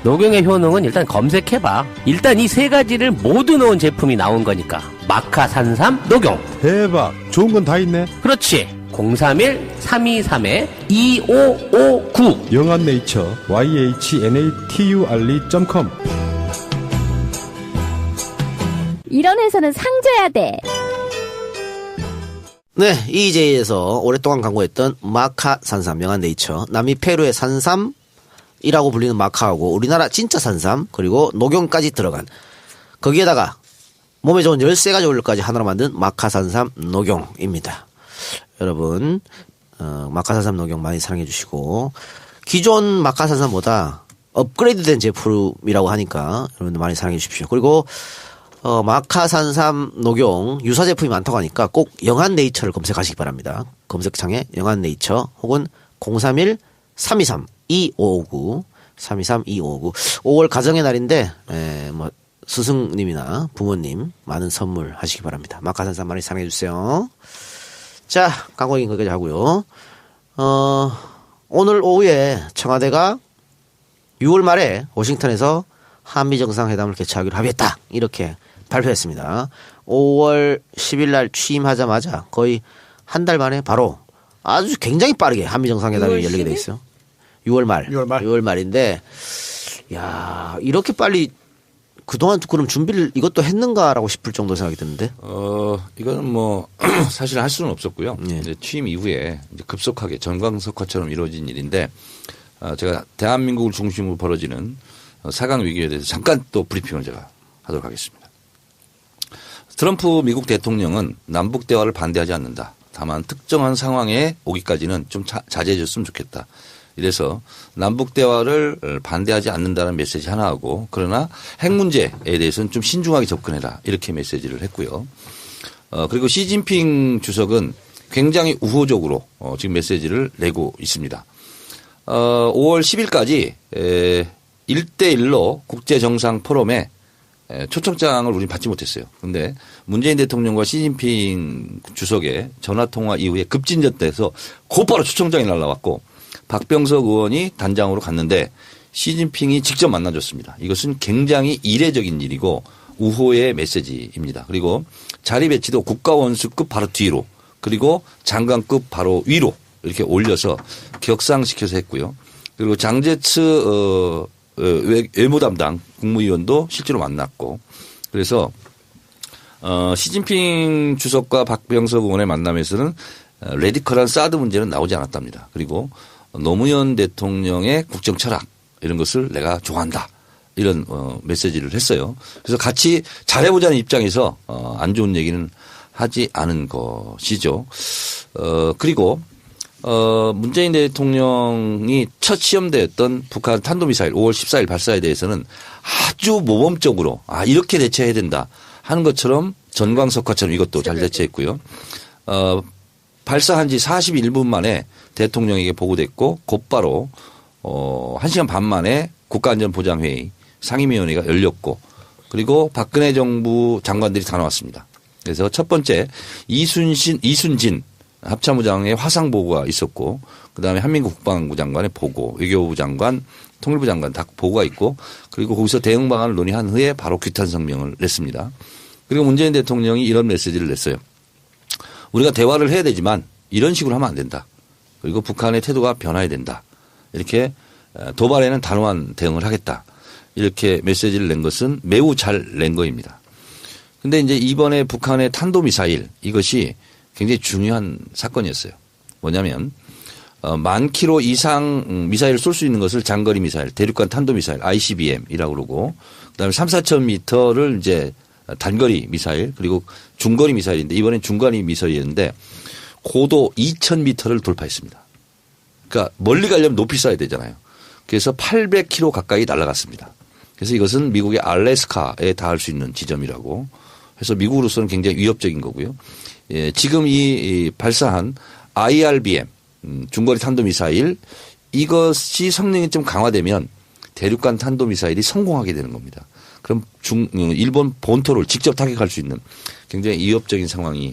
Speaker 8: 녹용의 효능은 일단 검색해봐. 일단 이 세 가지를 모두 넣은 제품이 나온 거니까 마카 산삼 녹용.
Speaker 9: 대박. 좋은 건 다 있네.
Speaker 8: 그렇지. 031-323-2559
Speaker 9: 영한네이처 yhnatuRE.com.
Speaker 10: 이런 회사는 상줘야 돼.
Speaker 1: 네, EJ에서 오랫동안 광고했던 마카 산삼, 영한네이처, 남미 페루의 산삼이라고 불리는 마카하고 우리나라 진짜 산삼, 그리고 녹용까지 들어간 거기에다가 몸에 좋은 13가지 원료까지 하나로 만든 마카 산삼 녹용입니다. 여러분, 마카 산삼 녹용 많이 사랑해 주시고 기존 마카 산삼보다 업그레이드된 제품이라고 하니까 여러분들 많이 사랑해 주십시오. 그리고 마카 산삼 녹용 유사 제품이 많다고 하니까 꼭 영한네이처를 검색하시기 바랍니다. 검색창에 영한네이처 혹은 031-323-2559 323-2559 5월 가정의 날인데 뭐 스승님이나 부모님 많은 선물 하시기 바랍니다. 마카 산삼 많이 사랑해 주세요. 자, 광고 얘기 거기까지 하고요. 오늘 오후에 청와대가 6월 말에 워싱턴에서 한미 정상회담을 개최하기로 합의했다. 이렇게 발표했습니다. 5월 10일 날 취임하자마자 거의 한 달 만에 바로 아주 굉장히 빠르게 한미 정상회담이 열리게 돼 있어요. 6월 말. 6월 말인데 야, 이렇게 빨리 그동안 그럼 준비를 이것도 했는가라고 싶을 정도 생각이 드는데.
Speaker 3: 이거는 뭐 사실 할 수는 없었고요.
Speaker 1: 예.
Speaker 3: 이제 취임 이후에 이제 급속하게 전광석화처럼 이루어진 일인데 제가 대한민국을 중심으로 벌어지는 4강 위기에 대해서 잠깐 또 브리핑을 제가 하도록 하겠습니다. 트럼프 미국 대통령은 남북 대화를 반대하지 않는다. 다만 특정한 상황에 오기까지는 좀 자제해 줬으면 좋겠다. 이래서 남북 대화를 반대하지 않는다는 메시지 하나 하고 그러나 핵 문제에 대해서는 좀 신중하게 접근해라. 이렇게 메시지를 했고요. 그리고 시진핑 주석은 굉장히 우호적으로 지금 메시지를 내고 있습니다. 5월 10일까지 1대1로 국제정상 포럼에 초청장을 우리는 받지 못했어요. 그런데 문재인 대통령과 시진핑 주석의 전화통화 이후에 급진전돼서 곧바로 초청장이 날라왔고 박병석 의원이 단장으로 갔는데 시진핑이 직접 만나줬습니다. 이것은 굉장히 이례적인 일이고 우호의 메시지입니다. 그리고 자리 배치도 국가원수급 바로 뒤로 그리고 장관급 바로 위로 이렇게 올려서 격상시켜서 했고요. 그리고 장제츠 외무 담당 국무위원도 실제로 만났고 그래서 시진핑 주석과 박병석 의원의 만남에서는 레디컬한 사드 문제는 나오지 않았답니다. 그리고 노무현 대통령의 국정 철학 이런 것을 내가 좋아한다. 이런 메시지를 했어요. 그래서 같이 잘해보자는 입장에서 안 좋은 얘기는 하지 않은 것이죠. 그리고 문재인 대통령이 첫 시험대였던 북한 탄도미사일 5월 14일 발사에 대해서는 아주 모범적으로 이렇게 대처해야 된다 하는 것처럼 전광석화처럼 이것도 잘 대처했고요. 발사한 지 41분 만에 대통령에게 보고됐고 곧바로 1시간 반 만에 국가안전보장회의 상임위원회가 열렸고 그리고 박근혜 정부 장관들이 다 나왔습니다. 그래서 첫 번째 이순진 합참의장의 화상 보고가 있었고 그다음에 한민국 국방부 장관의 보고 외교부 장관 통일부 장관 다 보고가 있고 그리고 거기서 대응 방안을 논의한 후에 바로 규탄 성명을 냈습니다. 그리고 문재인 대통령이 이런 메시지를 냈어요. 우리가 대화를 해야 되지만 이런 식으로 하면 안 된다. 그리고 북한의 태도가 변화해야 된다. 이렇게 도발에는 단호한 대응을 하겠다. 이렇게 메시지를 낸 것은 매우 잘 낸 거입니다. 그런데 이제 이번에 북한의 탄도미사일 이것이 굉장히 중요한 사건이었어요. 뭐냐면 10,000km 이상 미사일을 쏠 수 있는 것을 장거리 미사일, 대륙간 탄도미사일 ICBM이라고 그러고 그다음에 3,4,000m를 이제 단거리 미사일 그리고 중거리 미사일인데 이번엔 중거리 미사일이었는데 고도 2,000m를 돌파했습니다. 그러니까 멀리 가려면 높이 쏴야 되잖아요. 그래서 800km 가까이 날아갔습니다. 그래서 이것은 미국의 알래스카에 닿을 수 있는 지점이라고 해서 미국으로서는 굉장히 위협적인 거고요. 예, 지금 이 발사한 IRBM 중거리 탄도미사일 이것이 성능이 좀 강화되면 대륙간 탄도미사일이 성공하게 되는 겁니다. 그럼 일본 본토를 직접 타격할 수 있는 굉장히 위협적인 상황이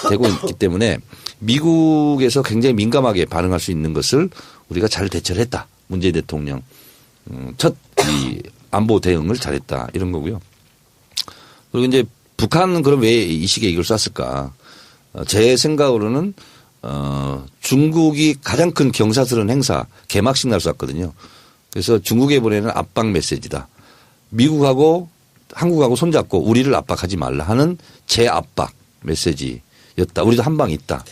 Speaker 3: 되고 있기 때문에 미국에서 굉장히 민감하게 반응할 수 있는 것을 우리가 잘 대처를 했다. 문재인 대통령 첫 이 안보 대응을 잘했다 이런 거고요. 그리고 이제 북한은 그럼 왜 이 시기에 이걸 쐈을까? 제 생각으로는 중국이 가장 큰 경사스러운 행사 개막식 날 쐈거든요. 그래서 중국에 보내는 압박 메시지다. 미국하고 한국하고 손잡고 우리를 압박하지 말라 하는 재압박 메시지였다. 우리도 한 방 있다.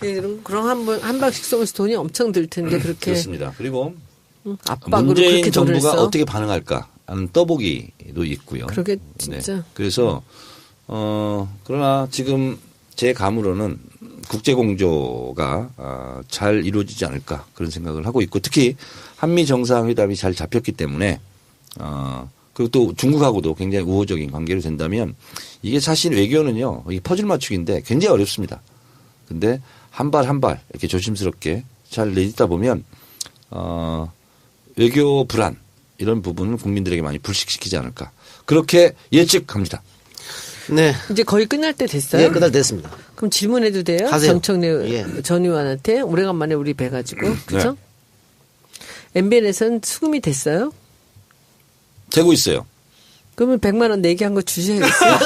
Speaker 5: 그럼 한 방씩 쏘면서 돈이 엄청 들 텐데 그렇게.
Speaker 3: 그렇습니다. 그리고
Speaker 5: 압박으로
Speaker 3: 문재인
Speaker 5: 그렇게 돈을
Speaker 3: 정부가
Speaker 5: 써?
Speaker 3: 어떻게 반응할까 하는 떠보기도 있고요.
Speaker 5: 그러게 진짜.
Speaker 3: 네. 그래서 그러나 지금 제 감으로는 국제공조가 잘 이루어지지 않을까 그런 생각을 하고 있고 특히 한미 정상회담이 잘 잡혔기 때문에 그리고 또 중국하고도 굉장히 우호적인 관계로 된다면 이게 사실 외교는요 이 퍼즐 맞추기인데 굉장히 어렵습니다. 근데 한 발 한 발 이렇게 조심스럽게 잘 내딛다 보면 외교 불안 이런 부분을 국민들에게 많이 불식시키지 않을까 그렇게 예측합니다.
Speaker 1: 네.
Speaker 5: 이제 거의 끝날 때 됐어요?
Speaker 1: 예, 끝날 때 됐습니다.
Speaker 5: 그럼 질문해도 돼요?
Speaker 1: 하세요.
Speaker 5: 정청래 전 의원한테 오래간만에 우리 뵈가지고 그죠? MBN에서는 수금이 됐어요?
Speaker 3: 되고 있어요.
Speaker 5: 그러면 100만 원 내기 한 거 주셔야겠어요.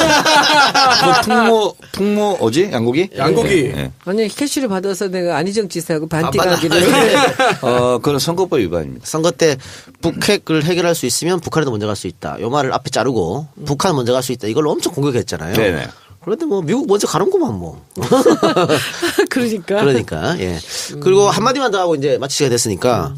Speaker 3: 풍모 어지? 양고기?
Speaker 4: 양고기.
Speaker 3: 네.
Speaker 5: 아니 캐시를 받아서 내가 안희정 지사하고 반띵하기를.
Speaker 3: 그건 선거법 위반입니다.
Speaker 1: 선거 때 북핵을 해결할 수 있으면 북한에도 먼저 갈 수 있다. 요 말을 앞에 자르고 북한 먼저 갈 수 있다. 이걸 엄청 공격했잖아요.
Speaker 3: 네네.
Speaker 1: 그런데 뭐 미국 먼저 가는구만 뭐.
Speaker 5: 그러니까.
Speaker 1: 예. 그리고 한마디만 더 하고 이제 마치게 됐으니까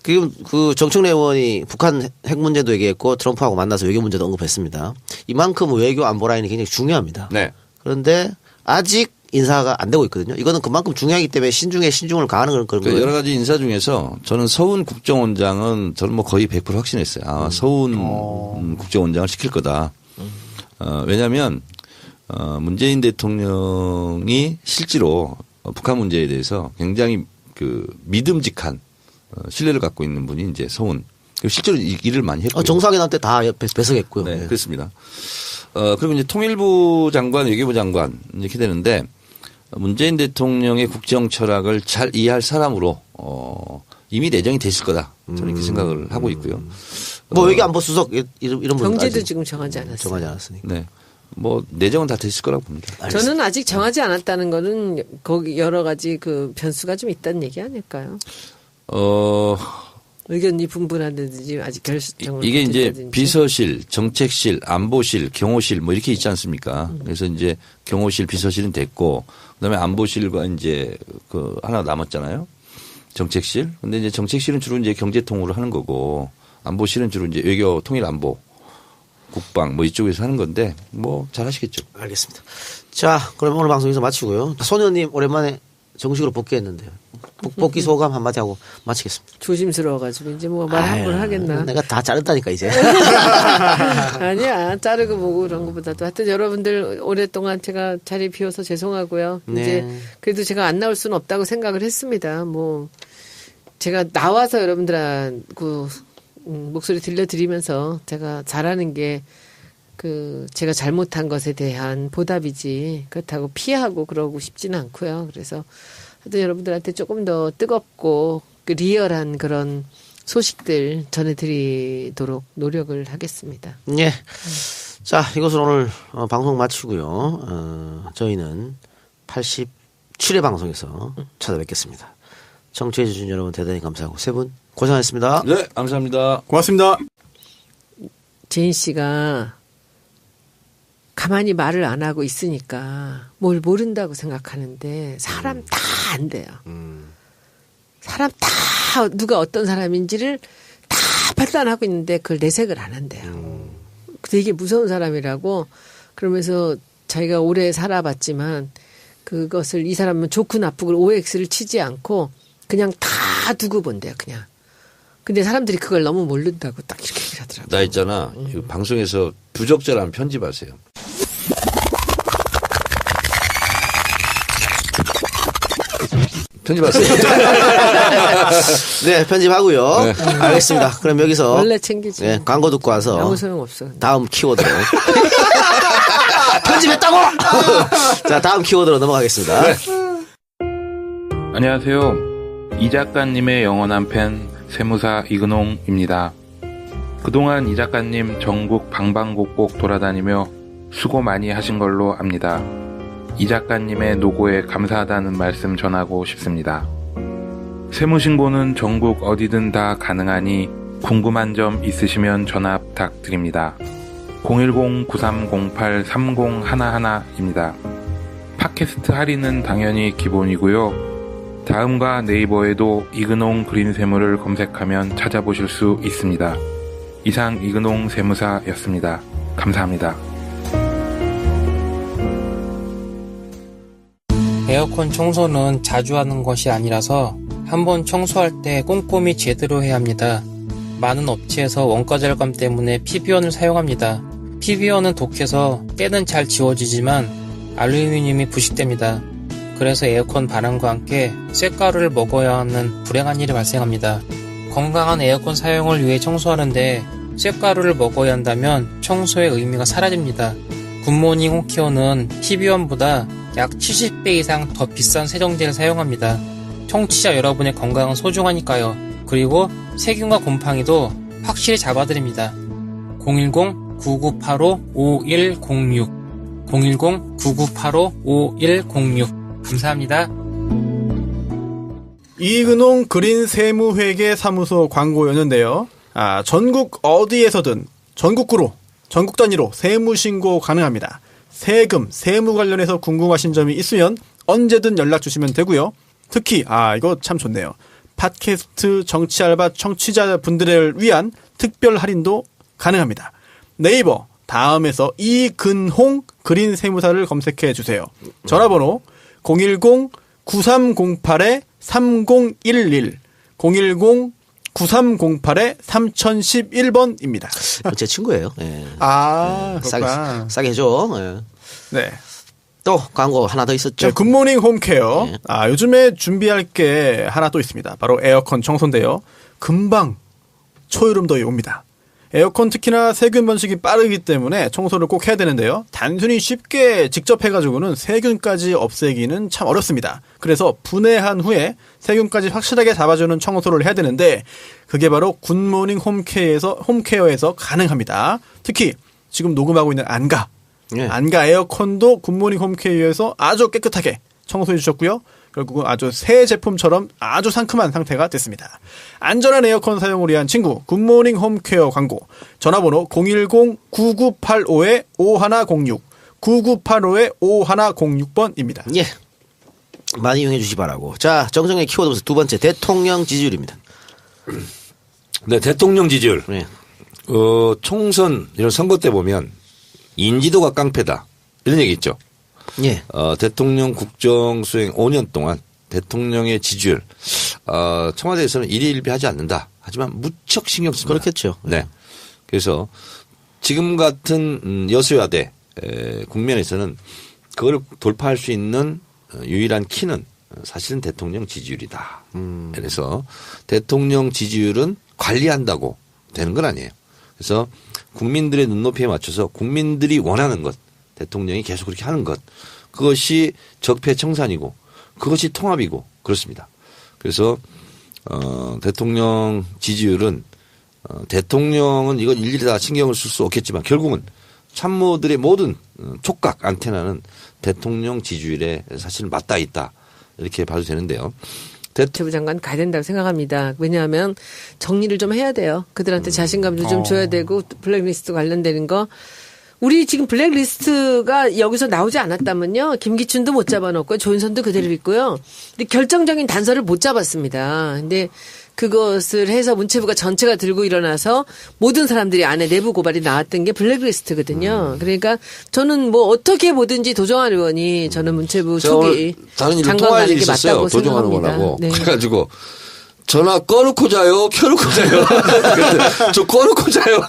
Speaker 1: 지금 그 정청래 의원이 북한 핵 문제도 얘기했고 트럼프하고 만나서 외교 문제도 언급했습니다. 이만큼 외교 안보 라인이 굉장히 중요합니다.
Speaker 3: 네.
Speaker 1: 그런데 아직 인사가 안 되고 있거든요. 이거는 그만큼 중요하기 때문에 신중에 신중을 가하는 그런 거예요.
Speaker 3: 여러 가지 인사 중에서 저는 서훈 국정원장은 저는 뭐 거의 100% 확신했어요. 서훈 국정원장을 시킬 거다. 왜냐하면 문재인 대통령이 실제로 북한 문제에 대해서 굉장히 그 믿음직한 신뢰를 갖고 있는 분이 이제 서훈. 실제로 일을 많이 했고요.
Speaker 1: 정상회담 때 다 배석했고요.
Speaker 3: 네, 그렇습니다. 그리고 이제 통일부 장관, 외교부 장관 이렇게 되는데 문재인 대통령의 국정 철학을 잘 이해할 사람으로 이미 내정이 됐을 거다. 저는 이렇게 생각을 하고 있고요.
Speaker 1: 뭐 외교 안보 수석 이런 분
Speaker 5: 경제도 지금 정하지 않았어요.
Speaker 1: 정하지 않았으니까.
Speaker 3: 네. 뭐 내정은 다 됐을 거라고 봅니다.
Speaker 1: 알겠습니다.
Speaker 5: 저는 아직 정하지 않았다는 거는 거기 여러 가지 그 변수가 좀 있다는 얘기 아닐까요? 의견이 분분하든지 아직 결정을
Speaker 3: 이게 이제
Speaker 5: 못했다든지.
Speaker 3: 비서실, 정책실, 안보실, 경호실 뭐 이렇게 있지 않습니까? 그래서 이제 경호실, 비서실은 됐고 그다음에 안보실과 이제 그 하나 남았잖아요. 정책실. 근데 이제 정책실은 주로 이제 경제통으로 하는 거고 안보실은 주로 이제 외교 통일 안보 국방 뭐 이쪽에서 하는 건데 뭐 잘하시겠죠.
Speaker 1: 알겠습니다. 자, 그럼 오늘 방송 여기서 마치고요. 손 의원님 오랜만에 정식으로 복귀했는데요. 복귀 소감 한마디 하고 마치겠습니다.
Speaker 5: 조심스러워가지고 이제 뭐 말 한 번 하겠나.
Speaker 1: 내가 다 자른다니까 이제.
Speaker 5: 아니야. 자르고 뭐고 그런 것보다도 하여튼 여러분들 오랫동안 제가 자리 비워서 죄송하고요.
Speaker 1: 네.
Speaker 5: 이제 그래도 제가 안 나올 수는 없다고 생각을 했습니다. 뭐 제가 나와서 여러분들한 그 목소리 들려드리면서 제가 잘하는 게 그 제가 잘못한 것에 대한 보답이지 그렇다고 피하고 그러고 싶지는 않고요. 그래서 하여튼 여러분들한테 조금 더 뜨겁고 그 리얼한 그런 소식들 전해드리도록 노력을 하겠습니다.
Speaker 1: 예. 자, 이것으로 오늘 방송 마치고요. 저희는 87회 방송에서 찾아뵙겠습니다. 청취해 주신 여러분 대단히 감사하고 세 분 고생하셨습니다.
Speaker 3: 네, 감사합니다.
Speaker 4: 고맙습니다.
Speaker 5: 제인 씨가 가만히 말을 안 하고 있으니까 뭘 모른다고 생각하는데 사람 다 안 돼요. 사람 다 누가 어떤 사람인지를 다 판단하고 있는데 그걸 내색을 안 한대요. 되게 무서운 사람이라고 그러면서 자기가 오래 살아봤지만 그것을 이 사람은 좋고 나쁘고 OX를 치지 않고 그냥 다 두고 본대요. 그냥. 근데 사람들이 그걸 너무 모른다고 딱 이렇게 얘기를 하더라고요.
Speaker 3: 나 있잖아. 이 방송에서 부적절한 편집하세요. 편집하세요.
Speaker 1: 네, 편집하고요. 네. 알겠습니다. 그럼 여기서
Speaker 5: 원래 챙기지.
Speaker 1: 네, 광고 듣고 와서
Speaker 5: 아무 소용 없어.
Speaker 1: 다음 키워드로 편집했다고. 자, 다음 키워드로 넘어가겠습니다. 네.
Speaker 6: 안녕하세요. 이 작가님의 영원한 팬 세무사 이근홍입니다. 그동안 이 작가님 전국 방방곡곡 돌아다니며 수고 많이 하신 걸로 압니다. 이 작가님의 노고에 감사하다는 말씀 전하고 싶습니다. 세무신고는 전국 어디든 다 가능하니 궁금한 점 있으시면 전화 부탁드립니다. 010-9308-3011입니다. 팟캐스트 할인은 당연히 기본이고요. 다음과 네이버에도 이근홍 그린세무를 검색하면 찾아보실 수 있습니다. 이상 이근홍 세무사였습니다. 감사합니다.
Speaker 7: 에어컨 청소는 자주 하는 것이 아니라서 한번 청소할 때 꼼꼼히 제대로 해야 합니다. 많은 업체에서 원가 절감 때문에 피비원을 사용합니다. 피비원은 독해서 때는 잘 지워지지만 알루미늄이 부식됩니다. 그래서 에어컨 바람과 함께 쇳가루를 먹어야 하는 불행한 일이 발생합니다. 건강한 에어컨 사용을 위해 청소하는데 쇳가루를 먹어야 한다면 청소의 의미가 사라집니다. 굿모닝 홈케어는 피비원보다 약 70배 이상 더 비싼 세정제를 사용합니다. 청취자 여러분의 건강은 소중하니까요. 그리고 세균과 곰팡이도 확실히 잡아드립니다. 010-9985-5106 010-9985-5106 감사합니다.
Speaker 4: 이근홍 그린 세무회계 사무소 광고였는데요. 전국 어디에서든 전국구로 전국 단위로 세무 신고 가능합니다. 세금, 세무 관련해서 궁금하신 점이 있으면 언제든 연락 주시면 되고요. 특히 이거 참 좋네요. 팟캐스트 정치알바 청취자분들을 위한 특별 할인도 가능합니다. 네이버 다음에서 이근홍 그린 세무사를 검색해 주세요. 전화번호 010-9308-3011 010-9308-3011번입니다.
Speaker 1: 제 친구예요. 예.
Speaker 4: 싸게
Speaker 1: 해줘. 예.
Speaker 4: 네.
Speaker 1: 또 광고 하나 더 있었죠.
Speaker 4: 네, 굿모닝 홈케어.
Speaker 1: 네.
Speaker 4: 요즘에 준비할 게 하나 또 있습니다. 바로 에어컨 청소인데요. 금방 초여름 더위 옵니다. 에어컨 특히나 세균 번식이 빠르기 때문에 청소를 꼭 해야 되는데요. 단순히 쉽게 직접 해가지고는 세균까지 없애기는 참 어렵습니다. 그래서 분해한 후에 세균까지 확실하게 잡아주는 청소를 해야 되는데 그게 바로 굿모닝 홈케어에서 가능합니다. 특히 지금 녹음하고 있는 안가 에어컨도 굿모닝 홈케어에서 아주 깨끗하게 청소해 주셨고요. 결국은 아주 새 제품처럼 아주 상큼한 상태가 됐습니다. 안전한 에어컨 사용을 위한 친구 굿모닝 홈케어 광고 전화번호 010-9985-5106 9985-5106번입니다.
Speaker 1: 예. 많이 이용해 주시기 바라고. 자, 정정의 키워드 두 번째 대통령 지지율입니다.
Speaker 3: 네, 대통령 지지율.
Speaker 1: 네.
Speaker 3: 총선 이런 선거 때 보면 인지도가 깡패다 이런 얘기 있죠.
Speaker 1: 예.
Speaker 3: 대통령 국정 수행 5년 동안 대통령의 지지율, 청와대에서는 일희일비하지 않는다. 하지만 무척 신경 씁니다.
Speaker 1: 그렇겠죠.
Speaker 3: 네. 그래서 지금 같은 여소야대 국면에서는 그걸 돌파할 수 있는 유일한 키는 사실은 대통령 지지율이다. 그래서 대통령 지지율은 관리한다고 되는 건 아니에요. 그래서 국민들의 눈높이에 맞춰서 국민들이 원하는 것, 대통령이 계속 그렇게 하는 것, 그것이 적폐청산이고 그것이 통합이고 그렇습니다. 그래서 대통령 지지율은 대통령은 이건 일일이 다 신경을 쓸 수 없겠지만 결국은 참모들의 모든 촉각 안테나는 대통령 지지율에 사실 맞닿아 있다 이렇게 봐도 되는데요.
Speaker 5: 문체부 장관 가야 된다고 생각합니다. 왜냐하면 정리를 좀 해야 돼요. 그들한테 자신감도 좀 줘야 되고 블랙리스트 관련되는 거. 우리 지금 블랙리스트가 여기서 나오지 않았다면요. 김기춘도 못 잡아놓고 조윤선도 그대로 있고요. 근데 결정적인 단서를 못 잡았습니다. 근데 그것을 해서 문체부가 전체가 들고 일어나서 모든 사람들이 안에 내부 고발이 나왔던 게 블랙리스트거든요. 그러니까 저는 뭐 어떻게 보든지 도정환 의원이 저는 문체부 초기
Speaker 3: 다른 일을
Speaker 5: 장관
Speaker 3: 통할
Speaker 5: 가는
Speaker 3: 일이
Speaker 5: 게
Speaker 3: 있었어요.
Speaker 5: 맞다고
Speaker 3: 도정환
Speaker 5: 생각합니다.
Speaker 3: 의원하고.
Speaker 5: 네.
Speaker 3: 그래가지고 전화 꺼놓고 자요? 켜놓고 자요? 저 꺼놓고 자요?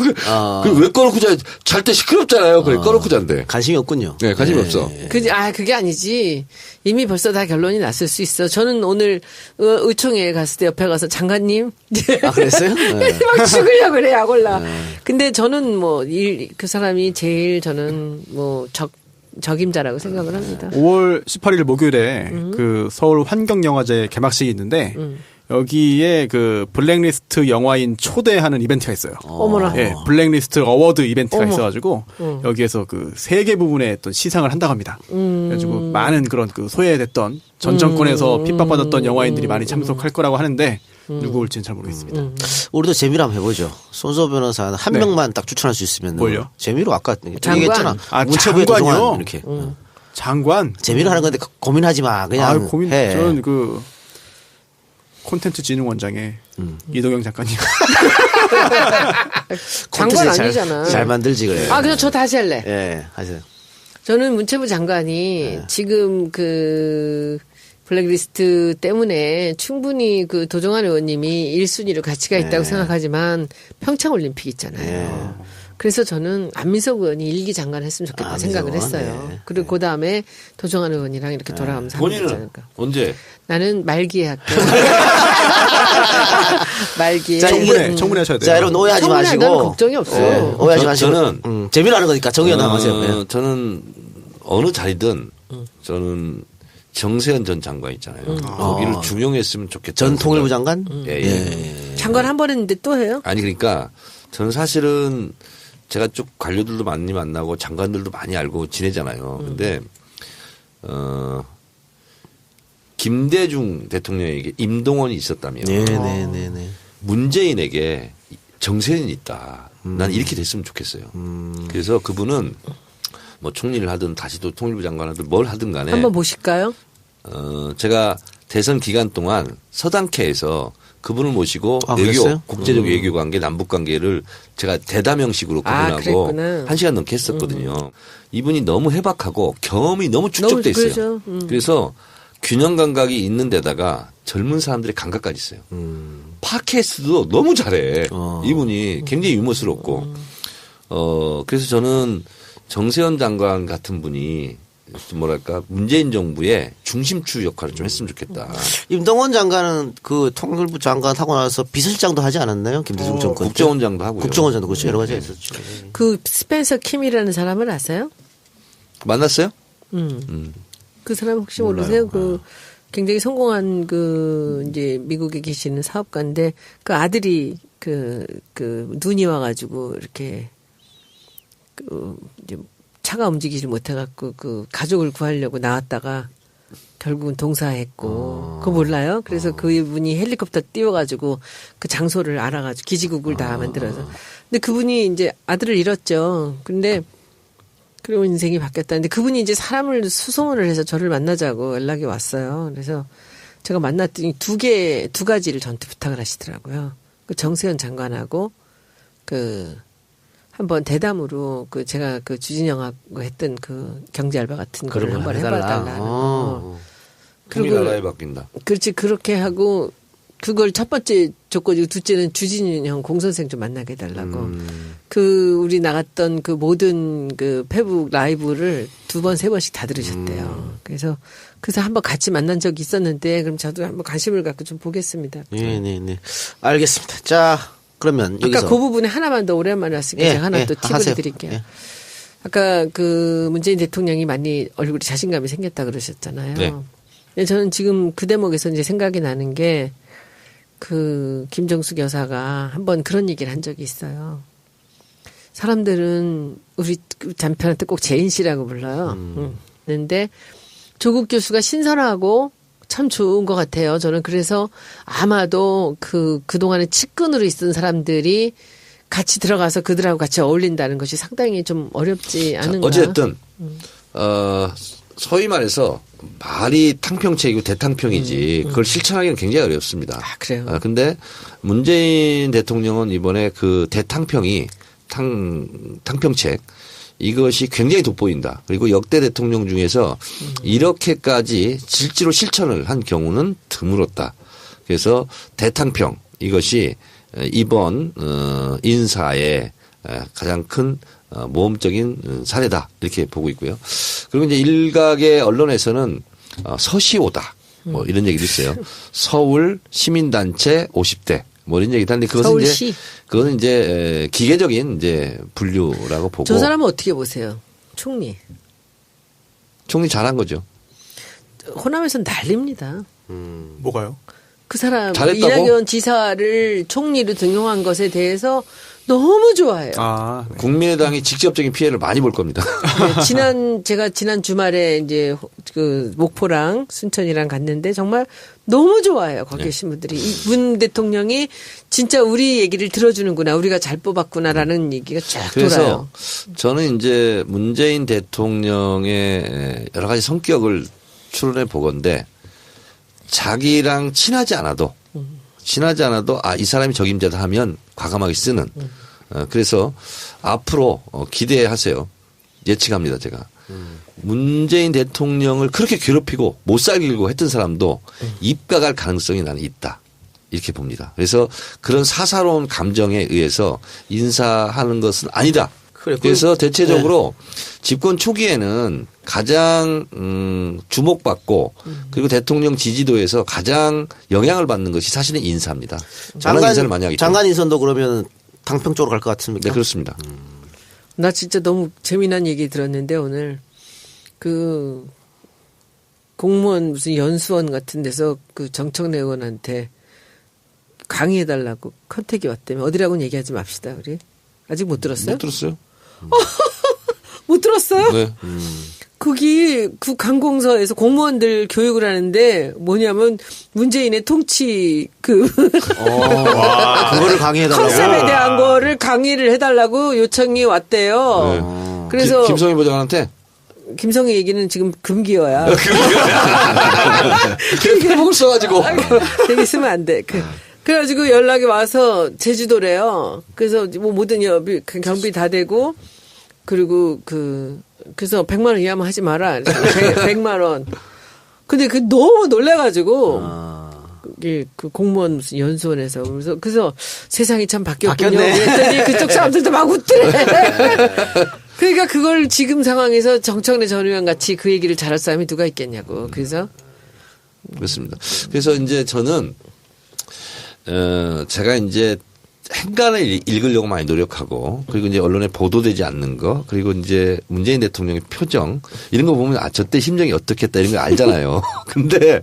Speaker 3: 왜 꺼놓고 자요? 잘 때 시끄럽잖아요. 그래, 꺼놓고 잔대.
Speaker 1: 관심이 없군요.
Speaker 3: 네, 관심이 없어.
Speaker 5: 그게 아니지. 이미 벌써 다 결론이 났을 수 있어. 저는 오늘 의총회에 갔을 때 옆에 가서 장관님.
Speaker 1: 그랬어요? 네.
Speaker 5: 막 죽으려고 그래, 약올라. 근데 저는 그 사람이 제일 저는 적임자라고 생각을 합니다.
Speaker 4: 5월 18일 목요일에 그 서울 환경영화제 개막식이 있는데 여기에 그 블랙리스트 영화인 초대하는 이벤트가 있어요.
Speaker 5: 어머나.
Speaker 4: 예, 블랙리스트 어워드 이벤트가
Speaker 5: 어머.
Speaker 4: 있어가지고 여기에서 그 세 개 부분의 어떤 시상을 한다고 합니다. 그래가지고 많은 그런 그 소외됐던 전 정권에서 핍박받았던 영화인들이 많이 참석할 거라고 하는데 누구 올지는 잘 모르겠습니다.
Speaker 1: 우리도 재미로 한번 해보죠. 손수호 변호사 한
Speaker 4: 네.
Speaker 1: 명만 딱 추천할 수 있으면
Speaker 4: 뭘요?
Speaker 1: 재미로 아까
Speaker 5: 장관.
Speaker 1: 얘기했잖아.
Speaker 4: 장관이요?
Speaker 1: 문체부의 도정환 이렇게
Speaker 4: 장관.
Speaker 1: 재미로 하는 건데 고민하지 마. 그냥
Speaker 4: 고민.
Speaker 1: 해.
Speaker 4: 저는 그 콘텐츠 진흥원장의 이도경 작가님.
Speaker 5: 장관
Speaker 1: 콘텐츠
Speaker 5: 아니잖아.
Speaker 1: 잘 만들지 그래.
Speaker 5: 그냥 저 다시 할래.
Speaker 1: 예, 하세요.
Speaker 5: 저는 문체부 장관이 지금 그 블랙리스트 때문에 충분히 그 도정환 의원님이 1순위로 가치가 있다고 생각하지만 평창올림픽 있잖아요. 그래서 저는 안민석 의원이 1기 장관 했으면 좋겠다 생각을 했어요.
Speaker 1: 네.
Speaker 5: 그리고 그 다음에 도정환 의원이랑 이렇게 돌아가면서 하면 되지
Speaker 3: 본인은
Speaker 5: 않을까.
Speaker 3: 언제?
Speaker 5: 나는 말기에 할게. 말기에.
Speaker 1: 자,
Speaker 4: 청문회 하셔야 돼요.
Speaker 1: 자, 여러분 오해하지
Speaker 5: 청문회
Speaker 1: 마시고.
Speaker 5: 나는 걱정이 없어.
Speaker 1: 예, 오해하지 마시고.
Speaker 3: 저는
Speaker 1: 재미로 하는 거니까 정의연 나가세요. 네.
Speaker 3: 저는 어느 자리든 저는 정세현 전 장관 있잖아요. 거기를 중용했으면 좋겠다.
Speaker 1: 전 통일부 장관?
Speaker 3: 예.
Speaker 5: 장관 한 번 했는데 또 해요?
Speaker 3: 아니 그러니까 저는 사실은 제가 쭉 관료들도 많이 만나고 장관들도 많이 알고 지내잖아요. 근데 김대중 대통령에게 임동원이 있었다면
Speaker 1: 네네네네.
Speaker 3: 문재인에게 정세현이 있다. 난 이렇게 됐으면 좋겠어요. 그래서 그분은 뭐 총리를 하든 다시 또 통일부 장관 하든 뭘 하든 간에
Speaker 5: 한번 보실까요?
Speaker 3: 제가 대선 기간 동안 서당회에서 그분을 모시고 외교,
Speaker 1: 그랬어요?
Speaker 3: 국제적 외교 관계, 남북 관계를 제가 대담 형식으로 그분하고
Speaker 5: 그랬구나.
Speaker 3: 1시간 넘게 했었거든요. 이분이 너무 해박하고 경험이 너무 축적돼 있어요.
Speaker 5: 그렇죠.
Speaker 3: 그래서 균형 감각이 있는 데다가 젊은 사람들의 감각까지 있어요. 팟캐스트도 너무 잘해. 이분이 굉장히 유머스럽고. 그래서 저는 정세현 장관 같은 분이 뭐랄까 문재인 정부의 중심축 역할을 좀 했으면 좋겠다.
Speaker 1: 임동원 장관은 그 통일부 장관 하고 나서 비서실장도 하지 않았나요? 김대중 정권 때?
Speaker 3: 국정원장도 하고요.
Speaker 1: 국정원장도 그렇죠. 여러 가지 했었죠.
Speaker 5: 그 스펜서 킴이라는 사람을 아세요?
Speaker 3: 만났어요?
Speaker 5: 그 사람 혹시 모르세요? 그 굉장히 성공한 그 이제 미국에 계시는 사업가인데 그 아들이 그 눈이 와가지고 이렇게 이제 차가 움직이질 못해갖고 그 가족을 구하려고 나왔다가 결국은 동사했고 그거 몰라요? 그래서 그분이 헬리콥터 띄워가지고 그 장소를 알아가지고 기지국을 다 만들어서 근데 그분이 이제 아들을 잃었죠. 근데 그리고 인생이 바뀌었다는데 그분이 이제 사람을 수소문을 해서 저를 만나자고 연락이 왔어요. 그래서 제가 만났더니 두 가지를 저한테 부탁을 하시더라고요. 그 정세현 장관하고 한번 대담으로 제가 주진영하고 했던 그 경제 알바 같은 걸 한번 해봐달라는 거.
Speaker 3: 그리고 나라에 바뀐다.
Speaker 5: 그렇지 그렇게 하고 그걸 첫 번째 조건이고 둘째는 주진영 공선생 좀 만나게 해달라고. 우리 나갔던 그 모든 페북 라이브를 2번, 3번씩 다 들으셨대요. 그래서 한번 같이 만난 적이 있었는데 그럼 저도 한번 관심을 갖고 좀 보겠습니다.
Speaker 1: 네네네. 알겠습니다. 자, 그러면 여기서
Speaker 5: 아까 그 부분에 하나만 더 오랜만에 왔으니까 제가 하나 또 팁을
Speaker 1: 하세요.
Speaker 5: 드릴게요.
Speaker 1: 예.
Speaker 5: 아까 문재인 대통령이 많이 얼굴에 자신감이 생겼다 그러셨잖아요.
Speaker 3: 네.
Speaker 5: 근데 저는 지금 그 대목에서 이제 생각이 나는 게 김정숙 여사가 한번 그런 얘기를 한 적이 있어요. 사람들은 우리 남편한테 꼭 재인 씨라고 불러요. 그런데 조국 교수가 신선하고 참 좋은 것 같아요. 저는 그래서 아마도 그동안에 측근으로 있던 사람들이 같이 들어가서 그들하고 같이 어울린다는 것이 상당히 좀 어렵지 않은가.
Speaker 3: 어쨌든, 소위 말해서 말이 탕평책이고 대탕평이지 그걸 실천하기는 굉장히 어렵습니다.
Speaker 5: 그래요?
Speaker 3: 근데 문재인 대통령은 이번에 그 대탕평이 탕평책 이것이 굉장히 돋보인다. 그리고 역대 대통령 중에서 이렇게까지 실제로 실천을 한 경우는 드물었다. 그래서 대탕평 이것이 이번 인사의 가장 큰 모험적인 사례다 이렇게 보고 있고요. 그리고 이제 일각의 언론에서는 서시오다 뭐 이런 얘기도 있어요. 서울 시민단체 50대 뭐 이런 얘기도 하는데 그것은 이제 기계적인 이제 분류라고 보고.
Speaker 5: 저 사람은 어떻게 보세요? 총리
Speaker 3: 잘한 거죠.
Speaker 5: 호남에서는 난립니다.
Speaker 4: 뭐가요?
Speaker 5: 그 사람
Speaker 3: 잘했다고?
Speaker 5: 이낙연 지사를 총리로 등용한 것에 대해서 너무 좋아해요.
Speaker 4: 네.
Speaker 3: 국민의당이 직접적인 피해를 많이 볼 겁니다.
Speaker 5: 네, 제가 지난 주말에 이제 목포랑 순천이랑 갔는데 정말 너무 좋아해요. 거기 계신 분들이. 문 대통령이 진짜 우리 얘기를 들어주는구나. 우리가 잘 뽑았구나라는 얘기가 쫙
Speaker 3: 그래서
Speaker 5: 돌아요.
Speaker 3: 저는 이제 문재인 대통령의 여러 가지 성격을 추론해 보건데 자기랑 친하지 않아도 이 사람이 적임자다 하면 과감하게 쓰는. 그래서 앞으로 기대하세요. 예측합니다, 제가. 문재인 대통령을 그렇게 괴롭히고 못 살리고 했던 사람도 입각할 가능성이 나는 있다. 이렇게 봅니다. 그래서 그런 사사로운 감정에 의해서 인사하는 것은 아니다. 그래서 대체적으로 집권 초기에는 가장 주목받고 그리고 대통령 지지도에서 가장 영향을 받는 것이 사실은 인사입니다. 인사를 많이 하기
Speaker 1: 장관 인선도 그러면 당평 쪽으로 갈 것 같습니까?
Speaker 3: 네, 그렇습니다.
Speaker 5: 나 진짜 너무 재미난 얘기 들었는데 오늘 공무원 무슨 연수원 같은 데서 정청래 의원한테 강의해달라고 컨택이 왔다며. 어디라고는 얘기하지 맙시다 우리. 아직 못 들었어요?
Speaker 3: 못 들었어요?
Speaker 5: 못 들었어요?
Speaker 3: 네.
Speaker 5: 거기 국항공서에서 공무원들 교육을 하는데 뭐냐면 문재인의 통치
Speaker 1: 그거를 강의해달라고.
Speaker 5: 컨셉에 대한 거를 강의를 해달라고 요청이 왔대요. 그래서
Speaker 3: 김성희 보좌관한테
Speaker 5: 김성희 얘기는 지금 금기어야.
Speaker 3: 개목을 써가지고.
Speaker 5: 여기 쓰면 안 돼. 그래가지고 연락이 와서 제주도래요. 그래서 뭐 모든 경비 다 되고 그리고 그래서 100만 원 이하만 하지 마라. 100만 원. 근데 너무 놀래가지고 이게 공무원 무슨 연수원에서 그래서 세상이 참 바뀌었군요. 그랬더니 그쪽 사람들도 막 웃더래. 그러니까 그걸 지금 상황에서 정청래 전 의원 같이 그 얘기를 잘할 사람이 누가 있겠냐고. 그래서
Speaker 3: 그렇습니다. 그래서 이제 저는 제가 이제 행간을 읽으려고 많이 노력하고 그리고 이제 언론에 보도되지 않는 거 그리고 이제 문재인 대통령의 표정 이런 거 보면 저 때 심정이 어떻겠다 이런 거 알잖아요. 근데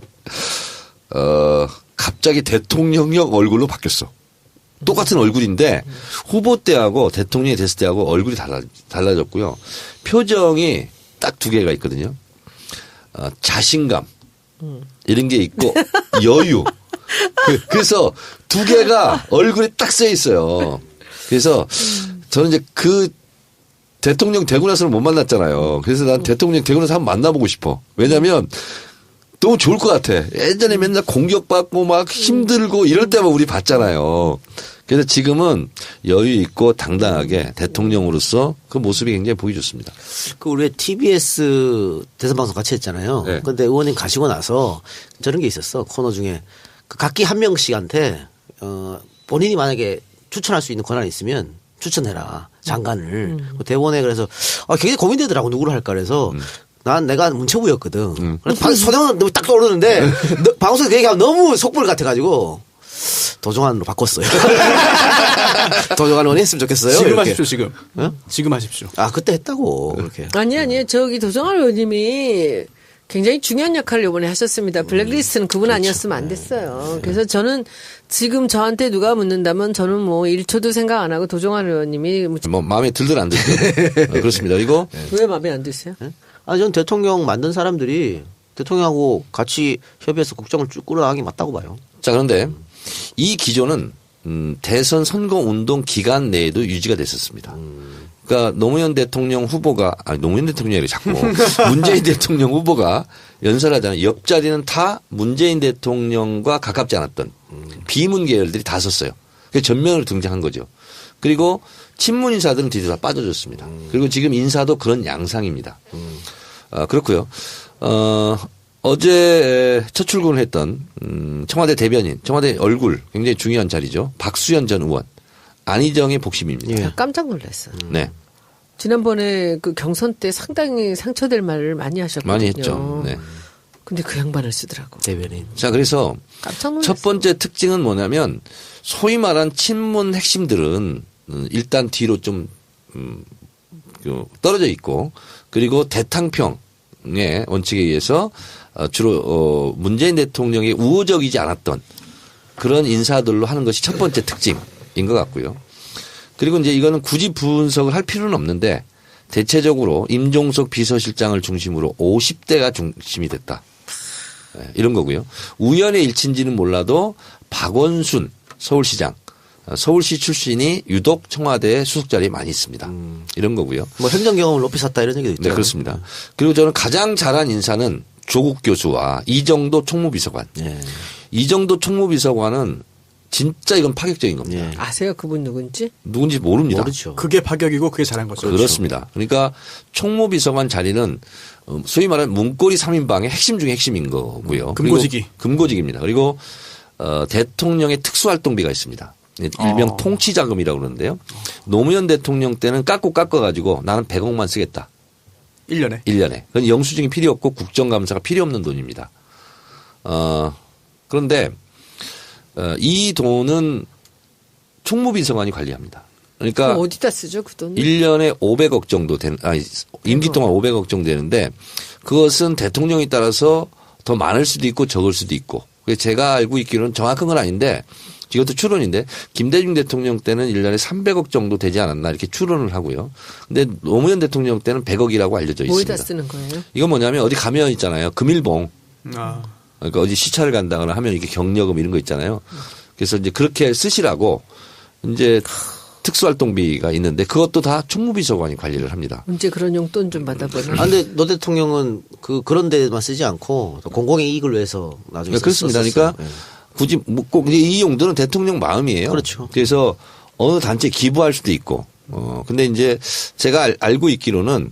Speaker 3: 갑자기 대통령형 얼굴로 바뀌었어. 똑같은 얼굴인데 후보 때하고 대통령이 됐을 때하고 얼굴이 달라졌고요. 표정이 딱 두 개가 있거든요. 자신감 이런 게 있고 여유. 그래서 두 개가 얼굴에 딱 써 있어요. 그래서 저는 이제 대통령 되고 나서는 못 만났잖아요. 그래서 난 대통령 되고 나서 한번 만나보고 싶어. 왜냐면 너무 좋을 것 같아. 예전에 맨날 공격받고 막 힘들고 이럴 때만 우리 봤잖아요. 그래서 지금은 여유 있고 당당하게 대통령으로서 그 모습이 굉장히 보기 좋습니다.
Speaker 1: 우리 TBS 대선 방송 같이 했잖아요.
Speaker 3: 네.
Speaker 1: 근데 의원님 가시고 나서 저런 게 있었어. 코너 중에 각기 한 명씩한테 본인이 만약에 추천할 수 있는 권한이 있으면 추천해라 장관을. 대본에 그래서 굉장히 고민되더라고 누구를 할까 그래서 내가 문체부였거든. 그래서 소장은 딱 떠오르는데 방송에서 그 얘기하면 너무 속물 같아가지고 도종환으로 바꿨어요. 도종환 의원이 했으면 좋겠어요.
Speaker 4: 지금
Speaker 1: 이렇게.
Speaker 4: 하십시오 지금. 지금 하십시오.
Speaker 1: 그때 했다고 그렇게.
Speaker 5: 아니 저기 도정환 의원님이 굉장히 중요한 역할을 이번에 하셨습니다. 블랙리스트는 그분 아니었으면 안 됐어요. 그래서 저는 지금 저한테 누가 묻는다면 저는 뭐 1초도 생각 안 하고 도정환 의원님이
Speaker 3: 뭐 마음에 들든 안 들든 그렇습니다. 그리고
Speaker 5: 왜 마음에 안 드세요?
Speaker 1: 전 대통령 만든 사람들이 대통령하고 같이 협의해서 국정을 쭉 끌어나가기 맞다고 봐요.
Speaker 3: 자 그런데 이 기조는 대선 선거 운동 기간 내에도 유지가 됐었습니다. 그러니까 노무현 대통령 후보가 노무현 대통령이 자꾸 문재인 대통령 후보가 연설하잖아요. 옆자리는 다 문재인 대통령과 가깝지 않았던 비문 계열들이 다 섰어요. 그래서 전면으로 등장한 거죠. 그리고 친문 인사들은 뒤로 다 빠져줬습니다. 그리고 지금 인사도 그런 양상입니다. 그렇고요. 어제 첫 출근을 했던 청와대 대변인, 청와대 얼굴 굉장히 중요한 자리죠. 박수현 전 의원. 안희정의 복심입니다.
Speaker 5: 깜짝 놀랐어요.
Speaker 3: 네.
Speaker 5: 지난번에 그 경선 때 상당히 상처될 말을 많이 하셨거든요.
Speaker 3: 많이 했죠. 네.
Speaker 5: 근데 그 양반을 쓰더라고.
Speaker 1: 대변인.
Speaker 3: 자, 그래서
Speaker 5: 깜짝 놀랐어요.
Speaker 3: 첫 번째 특징은 뭐냐면 소위 말한 친문 핵심들은 일단 뒤로 좀 떨어져 있고 그리고 대탕평의 원칙에 의해서 주로 문재인 대통령이 우호적이지 않았던 그런 인사들로 하는 것이 첫 번째 특징인 것 같고요. 그리고 이제 이거는 굳이 분석을 할 필요는 없는데 대체적으로 임종석 비서실장을 중심으로 50대가 중심이 됐다. 이런 거고요. 우연의 일치인지는 몰라도 박원순 서울시장, 서울시 출신이 유독 청와대에 수석 자리에 많이 있습니다. 이런 거고요.
Speaker 1: 뭐 행정 경험을 높이 샀다 이런 얘기도 있죠.
Speaker 3: 네, 그렇습니다. 그리고 저는 가장 잘한 인사는 조국 교수와 이정도 총무비서관.
Speaker 1: 네.
Speaker 3: 이정도 총무비서관은 진짜 이건 파격적인 겁니다.
Speaker 1: 네.
Speaker 5: 아세요? 그분 누군지?
Speaker 3: 누군지 모릅니다.
Speaker 1: 모르죠.
Speaker 4: 그게 파격이고 그게 잘한 거죠.
Speaker 3: 그렇습니다. 그러니까 총무비서관 자리는 소위 말하는 문고리 3인방의 핵심 중에 핵심인 거고요.
Speaker 4: 금고직이.
Speaker 3: 금고직입니다. 그리고 대통령의 특수활동비가 있습니다. 일명 통치자금이라고 그러는데요. 노무현 대통령 때는 깎아가지고 나는 100억만 쓰겠다.
Speaker 4: 1년에.
Speaker 3: 그건 영수증이 필요 없고 국정감사가 필요 없는 돈입니다. 그런데 이 돈은 총무비서관이 관리합니다. 그러니까
Speaker 5: 어디다 쓰죠, 그 돈은?
Speaker 3: 1년에 500억 정도 임기 동안 500억 정도 되는데 그것은 대통령에 따라서 더 많을 수도 있고 적을 수도 있고 제가 알고 있기로는 정확한 건 아닌데 이것도 추론인데 김대중 대통령 때는 1년에 300억 정도 되지 않았나 이렇게 추론을 하고요. 근데 노무현 대통령 때는 100억이라고 알려져 있습니다.
Speaker 5: 뭐에다 쓰는 거예요?
Speaker 3: 이건 뭐냐면 어디 가면 있잖아요. 금일봉. 그러니까 어디 시차를 간다거나 하면 이렇게 경력금 이런 거 있잖아요. 그래서 이제 그렇게 쓰시라고 이제 특수활동비가 있는데 그것도 다 총무비서관이 관리를 합니다.
Speaker 5: 언제 그런 용돈 좀 받아보나?
Speaker 1: 근데 노 대통령은 그런 데만 쓰지 않고 공공의 이익을 위해서 나중에
Speaker 3: 그렇습니다.
Speaker 1: 썼었어요.
Speaker 3: 그러니까 굳이 꼭 이 용도는 대통령 마음이에요.
Speaker 1: 그렇죠.
Speaker 3: 그래서 어느 단체에 기부할 수도 있고. 근데 이제 제가 알고 있기로는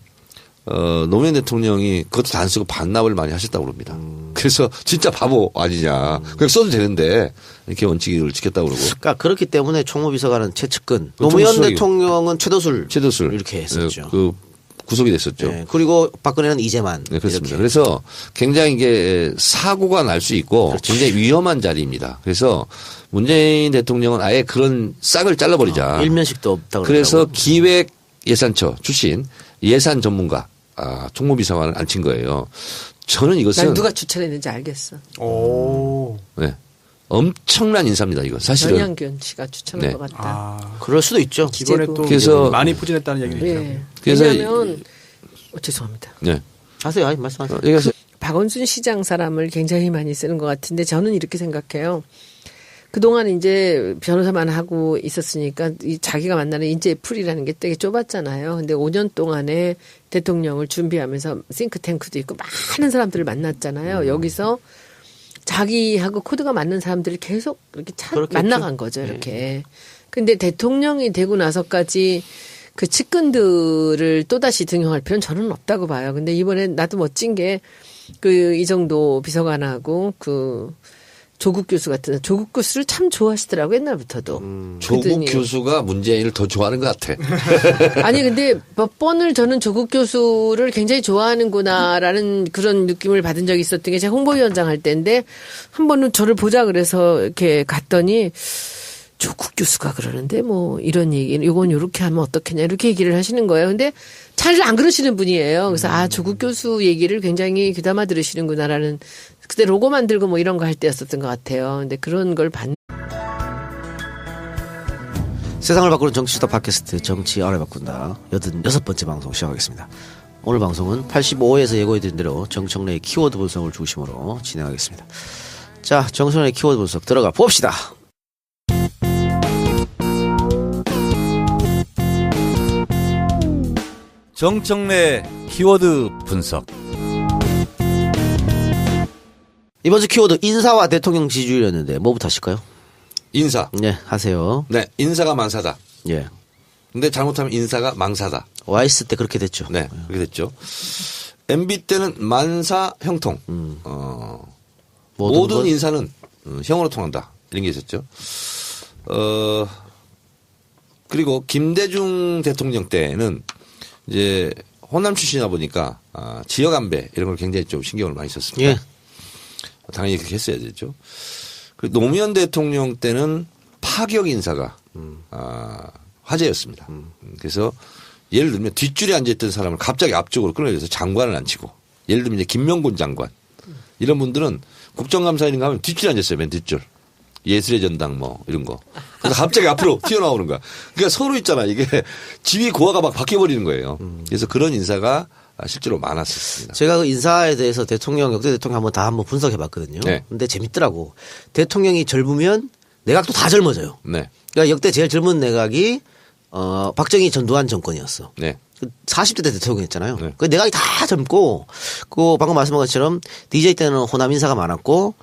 Speaker 3: 노무현 대통령이 그것도 다 안 쓰고 반납을 많이 하셨다고 그럽니다. 그래서 진짜 바보 아니냐. 그냥 써도 되는데 이렇게 원칙을 지켰다고 그러고.
Speaker 1: 그러니까 그렇기 때문에 총무비서관은 최측근, 노무현 대통령은 최도술 이렇게 했었죠.
Speaker 3: 그 구속이 됐었죠.
Speaker 1: 네. 그리고 박근혜는 이재만.
Speaker 3: 네, 그렇습니다. 그래서 굉장히 이게 사고가 날 수 있고
Speaker 1: 그렇죠.
Speaker 3: 굉장히 위험한 자리입니다. 그래서 문재인 대통령은 아예 그런 싹을 잘라버리자.
Speaker 1: 일면식도 없다고
Speaker 3: 그래서 기획예산처 출신 예산 전문가 총무비서관을 앉힌 거예요. 저는 이것은
Speaker 5: 난 누가 추천했는지 알겠어.
Speaker 3: 네. 엄청난 인사입니다. 이거 사실은.
Speaker 5: 전향균 씨가 추천한 것 같다.
Speaker 1: 그럴 수도 있죠.
Speaker 4: 기존에 또
Speaker 3: 그래서
Speaker 4: 많이 포진했다는 얘기도 있더라고요.
Speaker 5: 예.
Speaker 3: 그래서
Speaker 5: 왜냐하면 죄송합니다.
Speaker 3: 네.
Speaker 1: 하세요. 말씀하세요.
Speaker 5: 박원순 시장 사람을 굉장히 많이 쓰는 것 같은데 저는 이렇게 생각해요. 그동안 이제 변호사만 하고 있었으니까 이 자기가 만나는 인재 풀이라는 게 되게 좁았잖아요. 근데 5년 동안에 대통령을 준비하면서 싱크탱크도 있고 많은 사람들을 만났잖아요. 여기서 자기하고 코드가 맞는 사람들을 계속 이렇게 만나간 거죠. 이렇게. 근데 대통령이 되고 나서까지 그 측근들을 또다시 등용할 필요는 저는 없다고 봐요. 근데 이번에 나도 멋진 게 그 이정도 비서관하고 그 조국 교수 같은 조국 교수를 참 좋아하시더라고 옛날부터도.
Speaker 3: 조국 교수가 문재인을 더 좋아하는 것 같아.
Speaker 5: 아니 근데 몇 번을 저는 조국 교수를 굉장히 좋아하는구나라는 그런 느낌을 받은 적이 있었던 게 제가 홍보위원장 할 때인데 한 번은 저를 보자 그래서 이렇게 갔더니 조국 교수가 그러는데 뭐 이런 얘기 이건 이렇게 하면 어떻겠냐 이렇게 얘기를 하시는 거예요. 근데 잘 안 그러시는 분이에요. 그래서 조국 교수 얘기를 굉장히 귀담아 들으시는구나라는 그때 로고 만들고 뭐 이런 거 할 때였었던 것 같아요. 근데 그런 걸
Speaker 1: 세상을 바꾸는 정치수다 팟캐스트 정치 알아야 바꾼다 86번째 방송 시작하겠습니다. 오늘 방송은 85회에서 예고해드린 대로 정청래의 키워드 분석을 중심으로 진행하겠습니다. 자, 정청래의 키워드 분석 들어가 봅시다.
Speaker 2: 정청래 키워드 분석.
Speaker 1: 이번 주 키워드 인사와 대통령 지지율이었는데 뭐부터 하실까요?
Speaker 3: 인사.
Speaker 1: 네, 하세요.
Speaker 3: 네, 인사가 만사다.
Speaker 1: 예.
Speaker 3: 근데 잘못하면 인사가 망사다.
Speaker 1: 와이스 때 그렇게 됐죠.
Speaker 3: 네, 그렇게 됐죠. MB 때는 만사 형통. 모든 인사는 형으로 통한다. 이런 게 있었죠. 그리고 김대중 대통령 때는 이제 호남 출신이다 보니까 지역 안배 이런 걸 굉장히 좀 신경을 많이 썼습니다.
Speaker 1: 예.
Speaker 3: 당연히 그렇게 했어야 되죠. 그리고 노무현 대통령 때는 파격 인사가 화제였습니다. 그래서 예를 들면 뒷줄에 앉아있던 사람을 갑자기 앞쪽으로 끌어내려서 장관을 앉히고 예를 들면 이제 김명곤 장관 이런 분들은 국정감사인가 하면 뒷줄에 앉았어요. 맨 뒷줄. 예술의 전당 뭐 이런 거. 그래서 갑자기 앞으로 튀어나오는 거야. 그러니까 서로 있잖아. 이게 지위 고하가 막 바뀌어버리는 거예요. 그래서 그런 인사가 실제로 많았었습니다.
Speaker 1: 제가 그 인사에 대해서 역대 대통령 한번 분석해 봤거든요.
Speaker 3: 네.
Speaker 1: 근데 재밌더라고. 대통령이 젊으면 내각도 다 젊어져요.
Speaker 3: 네.
Speaker 1: 그러니까 역대 제일 젊은 내각이 박정희 전두환 정권이었어.
Speaker 3: 네.
Speaker 1: 40대 때 대통령이었잖아요.
Speaker 3: 네.
Speaker 1: 그 내각이 다 젊고 그 방금 말씀한 것처럼 DJ 때는 호남 인사가 많았고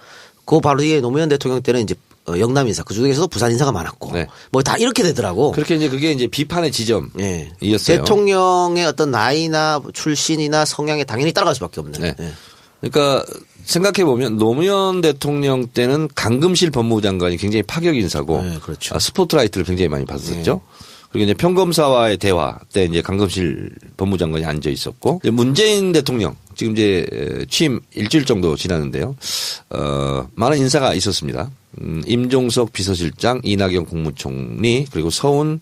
Speaker 1: 그 바로 뒤에 노무현 대통령 때는 이제 영남 인사 그 중에서도 부산 인사가 많았고
Speaker 3: 네.
Speaker 1: 뭐 다 이렇게 되더라고.
Speaker 3: 그렇게 이제 그게 이제 비판의 지점이었어요.
Speaker 1: 네. 대통령의 어떤 나이나 출신이나 성향에 당연히 따라갈 수밖에 없는.
Speaker 3: 네.
Speaker 1: 네.
Speaker 3: 그러니까 생각해 보면 노무현 대통령 때는 강금실 법무부 장관이 굉장히 파격 인사고
Speaker 1: 네, 그렇죠.
Speaker 3: 스포트라이트를 굉장히 많이 받았었죠. 그리고 이제 평검사와의 대화 때 이제 강금실 법무부 장관이 앉아 있었고 이제 문재인 대통령 지금 이제 취임 일주일 정도 지났는데요. 많은 인사가 있었습니다. 임종석 비서실장, 이낙연 국무총리, 그리고 서훈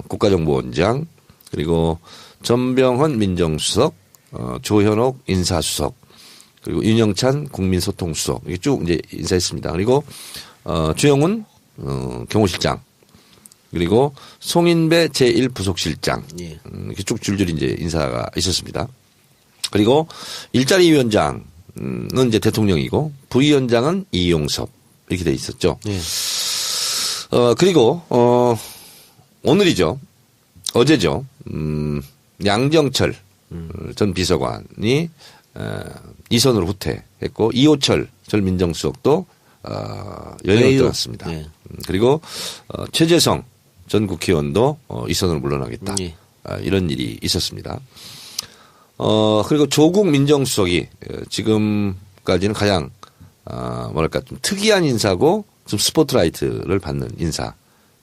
Speaker 3: 국가정보원장, 그리고 전병헌 민정수석, 조현옥 인사수석, 그리고 윤영찬 국민소통수석 이게 쭉 이제 인사했습니다. 그리고 주영훈 경호실장 그리고 송인배 제1부속실장 이렇게 쭉 줄줄이 이제 인사가 있었습니다. 그리고 일자리 위원장은 이제 대통령이고 부위원장은 이용섭 이렇게 돼 있었죠. 그리고 오늘이죠. 어제죠. 양정철 전 비서관이 이선으로 후퇴했고 이호철 전 민정수석도 여행을 떠났습니다. 그리고 최재성 전 국회의원도 이선으로 물러나겠다. 이런 일이 있었습니다. 그리고 조국 민정수석이 지금까지는 가장 뭐랄까 좀 특이한 인사고 좀 스포트라이트를 받는 인사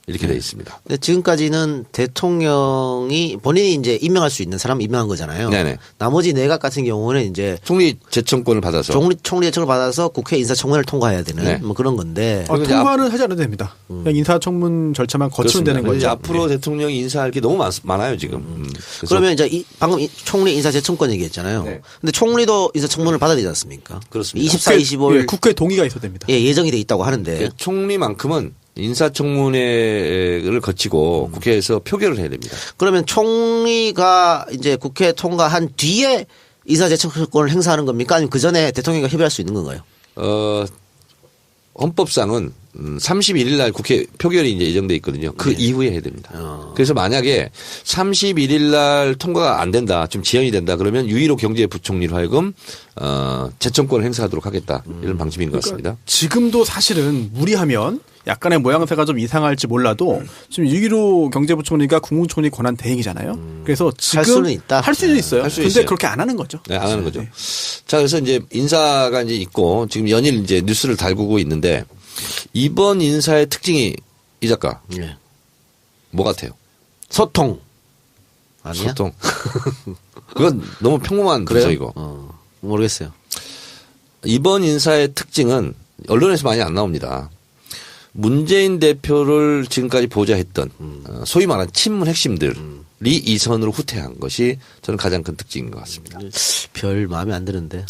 Speaker 3: 이렇게 되어 있습니다.
Speaker 1: 근데 지금까지는 대통령이 본인이 이제 임명할 수 있는 사람 임명한 거잖아요.
Speaker 3: 네네.
Speaker 1: 나머지 내각 같은 경우는 이제
Speaker 3: 총리 제청권을 받아서
Speaker 1: 총리 제청을 받아서 국회 인사청문회를 통과해야 되는
Speaker 3: 네.
Speaker 1: 뭐 그런 건데
Speaker 4: 통과는 하지 않아도 됩니다. 그냥 인사청문 절차만 거치면
Speaker 3: 그렇습니다.
Speaker 4: 되는 거죠.
Speaker 3: 앞으로 대통령이 인사할 게 너무 많아요 지금.
Speaker 1: 그러면 이제 방금 총리 인사 제청권 얘기했잖아요.
Speaker 3: 네.
Speaker 1: 근데 총리도 인사청문을 받아야 되지 않습니까?
Speaker 3: 그렇습니다.
Speaker 1: 24, 25일
Speaker 4: 국회 동의가 있어야 됩니다.
Speaker 1: 예정이 돼 있다고 하는데
Speaker 3: 총리만큼은 인사청문회를 거치고 국회에서 표결을 해야 됩니다.
Speaker 1: 그러면 총리가 이제 국회 통과한 뒤에 인사제청권을 행사하는 겁니까? 아니면 그 전에 대통령과 협의할 수 있는 건가요?
Speaker 3: 헌법상은 31일 날 국회 표결이 이제 예정돼 있거든요. 그 이후에 해야 됩니다. 그래서 만약에 31일 날 통과가 안 된다, 좀 지연이 된다 그러면 유일호 경제부총리로 하여금 재청권을 행사하도록 하겠다 이런 방침인 것 같습니다.
Speaker 4: 지금도 사실은 무리하면 약간의 모양새가 좀 이상할지 몰라도 지금 유기로 경제부총리가 국무총리 권한 대행이잖아요. 그래서 지금
Speaker 1: 할 수는 있다.
Speaker 4: 할 수는 있어요.
Speaker 3: 할 수
Speaker 4: 근데
Speaker 3: 있어요.
Speaker 4: 그렇게 안 하는 거죠.
Speaker 3: 네, 안 하는 거죠. 자, 그래서 이제 인사가 이제 있고 지금 연일 이제 뉴스를 달구고 있는데 이번 인사의 특징이 이 작가 뭐 같아요?
Speaker 1: 소통 아니야?
Speaker 3: 소통. 그건 너무 평범한 분석이고.
Speaker 1: 모르겠어요.
Speaker 3: 이번 인사의 특징은 언론에서 많이 안 나옵니다. 문재인 대표를 지금까지 보좌했던 소위 말하는 친문 핵심들이 이선으로 후퇴한 것이 저는 가장 큰 특징인 것 같습니다.
Speaker 1: 별 마음에 안 드는데.